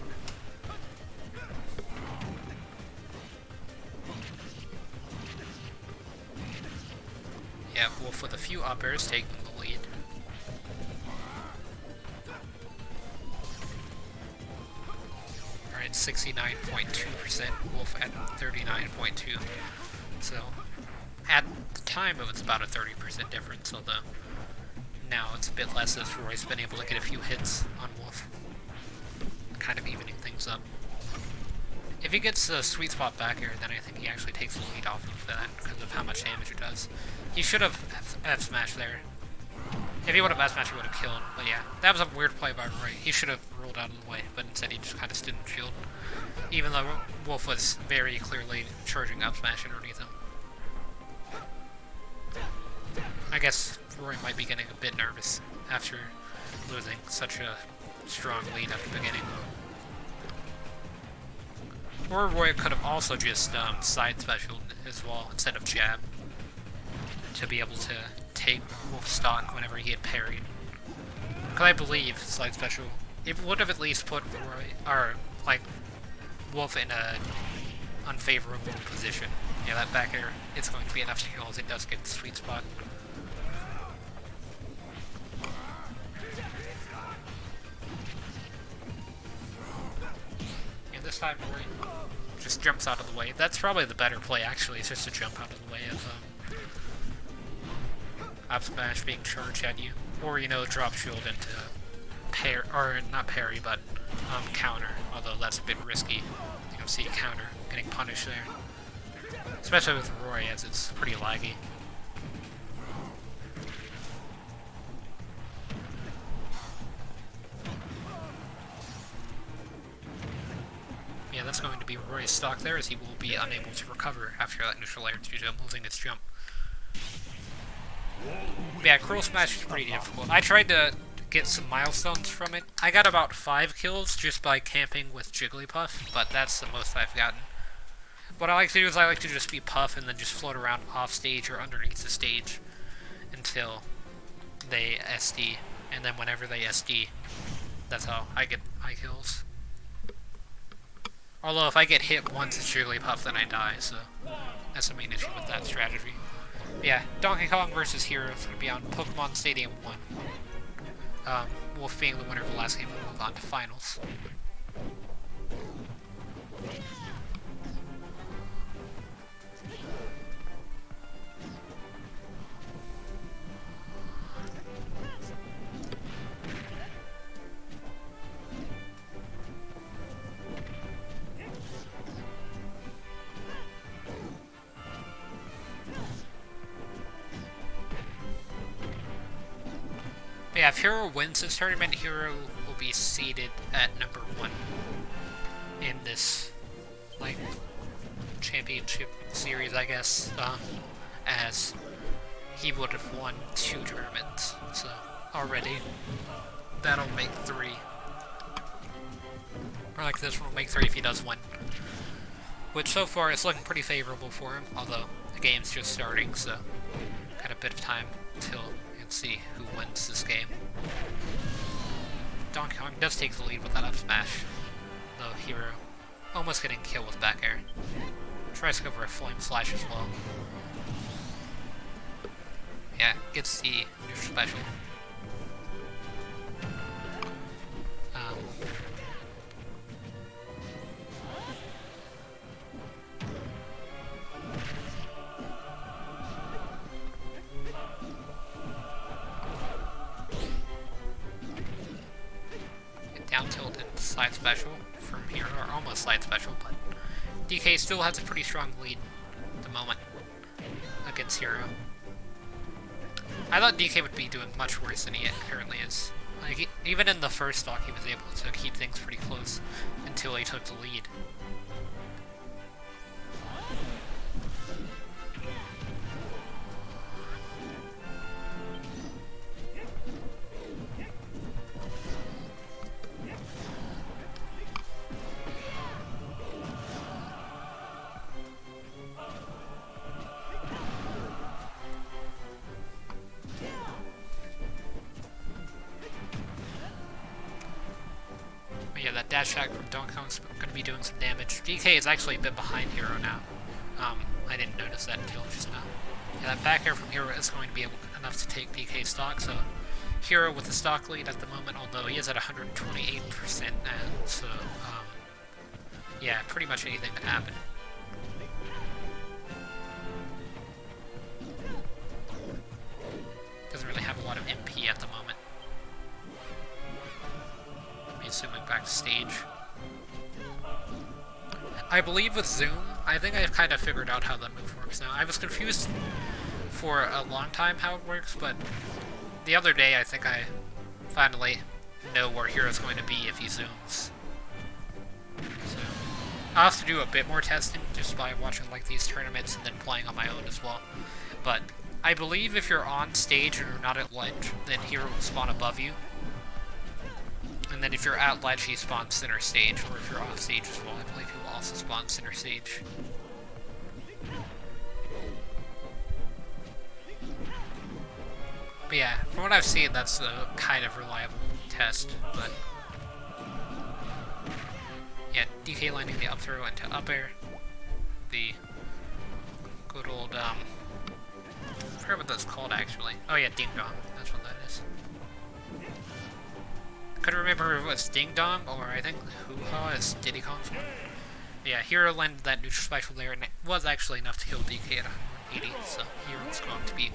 Yeah, Wolf with a few up airs taking the lead. Alright, 69.2%, Wolf at 39.2%. So, at the time it was about a 30% difference, although now it's a bit less as Roy's been able to get a few hits on Wolf. Kind of evening things up. If he gets a sweet spot back here, then I think he actually takes the lead off of that because of how much damage it does. He should have F-smashed there. If he would have F-smashed, he would have killed. But yeah, that was a weird play by Roy. He should have rolled out of the way, but instead he just kind of stood in shield. Even though Wolf was very clearly charging F-smash underneath him. I guess Roy might be getting a bit nervous after losing such a strong lead at the beginning. Or Roy could have also just side specialed as well instead of jab to be able to take Wolf's stock whenever he had parried. Because I believe side special, it would have at least put Roy, or like Wolf in a unfavorable position. Yeah, that back air is going to be enough to kill as it does get the sweet spot. This time Roy just jumps out of the way. That's probably the better play, actually, is just to jump out of the way of up smash being charged at you. Or, you know, drop shield into not parry, but counter, although that's a bit risky. You can see counter getting punished there. Especially with Roy, as it's pretty laggy. Yeah, that's going to be Roy's stock there, as he will be unable to recover after that neutral layer due to losing its jump. Yeah, Cruel Smash is pretty difficult. I tried to get some milestones from it. I got about 5 kills just by camping with Jigglypuff, but that's the most I've gotten. What I like to do is I like to just be Puff and then just float around off stage or underneath the stage until they SD, and then whenever they SD, that's how I get my kills. Although if I get hit once with Jigglypuff, then I die, so that's the main issue with that strategy. Yeah, Donkey Kong versus Hero is going to be on Pokemon Stadium 1. Wolf being the winner of the last game will move on to finals. Yeah, if Hero wins this tournament, Hero will be seeded at number 1 in this, like, championship series, I guess, as he would have won 2 tournaments, so already that'll make 3. Or like this one will make 3 if he does win. Which so far is looking pretty favorable for him, although the game's just starting, so got a bit of time until see who wins this game. Donkey Kong does take the lead with that up smash, though Hero almost getting killed with back air. Tries to go for a flame slash as well. Yeah, gets the neutral special. Down tilt and slide special from Hero, or almost slide special, but DK still has a pretty strong lead at the moment against Hero. I thought DK would be doing much worse than he currently is. Like, even in the first stock, he was able to keep things pretty close until he took the lead. Yeah, that dash attack from Donkey Kong's going to be doing some damage. DK is actually a bit behind Hero now. I didn't notice that until just now. Yeah, that back air from Hero is going to be enough to take DK stock, so Hero with the stock lead at the moment, although he is at 128% now, so, yeah, pretty much anything could happen. Doesn't really have a lot of MP at the moment. Zooming back to stage. I believe with Zoom, I think I've kind of figured out how that move works now. I was confused for a long time how it works, but the other day I think I finally know where Hero's going to be if he zooms. So I'll have to do a bit more testing just by watching like these tournaments and then playing on my own as well. But I believe if you're on stage and you're not at ledge, then Hero will spawn above you. And then if you're at ledge, he spawns center stage, or if you're off stage as well, I believe he will also spawn center stage. But yeah, from what I've seen, that's a kind of reliable test, but yeah, DK landing the up throw into up air. The good old, I forget what that's called actually. Oh yeah, Ding Dong, that's what that is. Couldn't remember if it was Ding Dong, or I think Hoo-Ha is Diddy Kong's one. Yeah, Hero landed that neutral special there, and it was actually enough to kill DK at 180, so Hero's going to be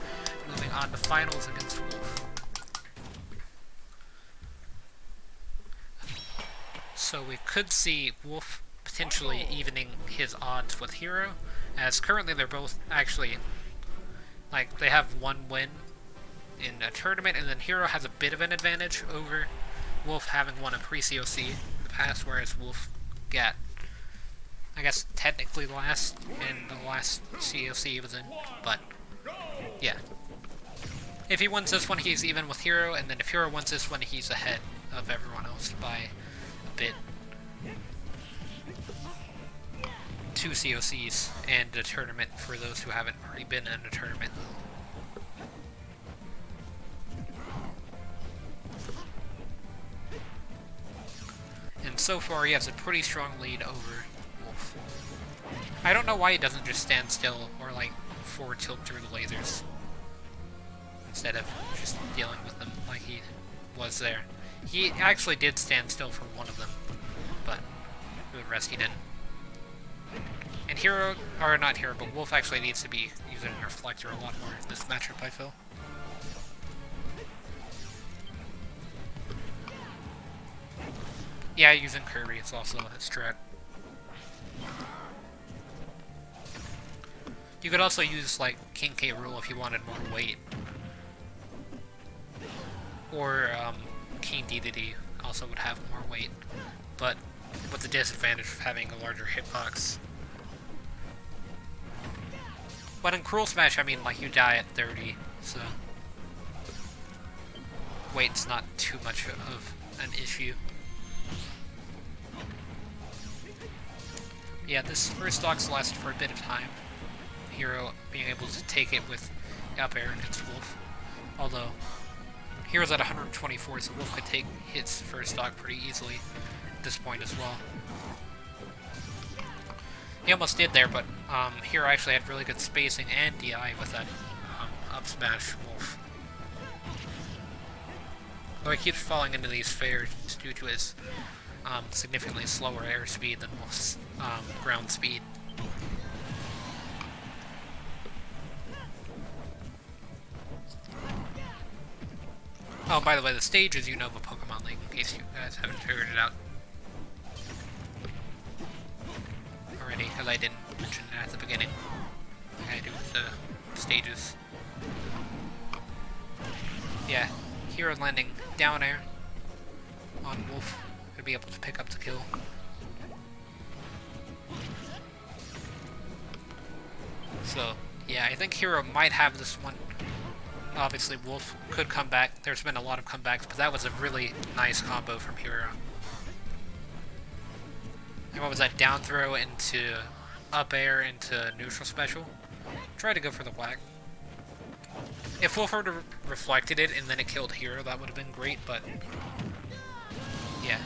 moving on to finals against Wolf. So we could see Wolf potentially evening his odds with Hero, as currently they're both actually, like, they have one win in a tournament, and then Hero has a bit of an advantage over Wolf having won a pre-COC in the past, whereas Wolf got, I guess, technically last in the last COC he was in, but yeah. If he wins this one, he's even with Hero, and then if Hero wins this one, he's ahead of everyone else by a bit. 2 COCs and a tournament for those who haven't already been in a tournament. And so far, he has a pretty strong lead over Wolf. I don't know why he doesn't just stand still or, like, forward tilt through the lasers instead of just dealing with them like he was there. He actually did stand still for one of them, but for the rest he didn't. And Hero, or not Hero, but Wolf actually needs to be using Reflector a lot more in this matchup, I feel. Yeah, using Kirby is also a strat. You could also use, like, King K. Rool if you wanted more weight. Or, King Dedede also would have more weight, but with the disadvantage of having a larger hitbox. But in Cruel Smash, I mean, like, you die at 30, so weight's not too much of an issue. Yeah, this first stock's lasted for a bit of time. Hero being able to take it with up air against Wolf. Although, Hero's at 124, so Wolf could take his first stock pretty easily at this point as well. He almost did there, but Hero actually had really good spacing and DI with that up smash Wolf. Though he keeps falling into these fares due to his significantly slower air speed than Wolf's ground speed. Oh, by the way, the stage is Unova Pokemon League, in case you guys haven't figured it out already, because I didn't mention it at the beginning, like I do with the stages. Yeah, Hero landing down air on Wolf, to be able to pick up the kill. So, yeah, I think Hero might have this one. Obviously, Wolf could come back. There's been a lot of comebacks, but that was a really nice combo from Hero. And what was that? Down throw into up air into neutral special? Try to go for the whack. If Wolf would have reflected it and then it killed Hero, that would have been great, but yeah.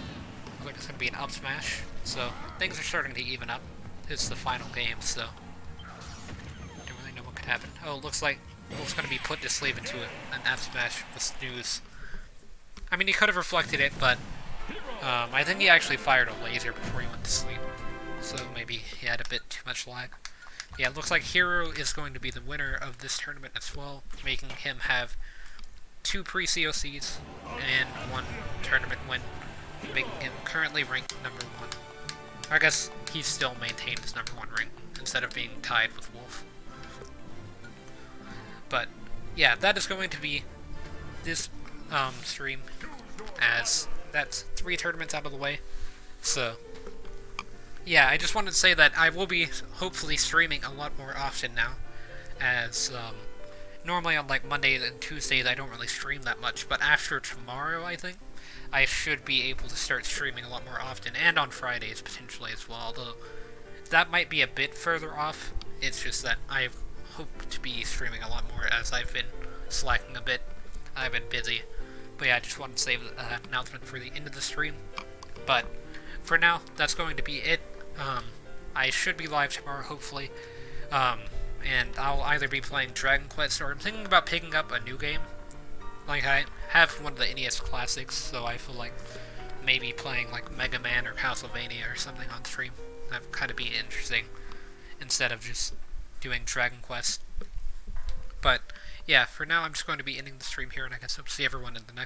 Looks like it's going to be an up smash, so things are starting to even up. It's the final game, so don't really know what could happen. Oh, it looks like Wolf's going to be put to sleep into an F smash with Snooze. I mean, he could have reflected it, but I think he actually fired a laser before he went to sleep, so maybe he had a bit too much lag. Yeah, it looks like Hero is going to be the winner of this tournament as well, making him have 2 pre-COCs and 1 tournament win, making him currently ranked number 1. I guess he still maintained his number 1 rank instead of being tied with Wolf. But yeah, that is going to be this stream, as that's 3 tournaments out of the way. So yeah, I just wanted to say that I will be hopefully streaming a lot more often now, as normally on like Mondays and Tuesdays I don't really stream that much, but after tomorrow I think I should be able to start streaming a lot more often, and on Fridays potentially as well, although that might be a bit further off. It's just that I hope to be streaming a lot more as I've been slacking a bit. I've been busy. But yeah, I just wanted to save an announcement for the end of the stream. But for now, that's going to be it. I should be live tomorrow, hopefully. And I'll either be playing Dragon Quest, or I'm thinking about picking up a new game. Like, I have one of the NES classics, so I feel like maybe playing like Mega Man or Castlevania or something on stream. That would kind of be interesting, instead of just doing Dragon Quest. But yeah, for now I'm just going to be ending the stream here, and I guess I'll see everyone in the next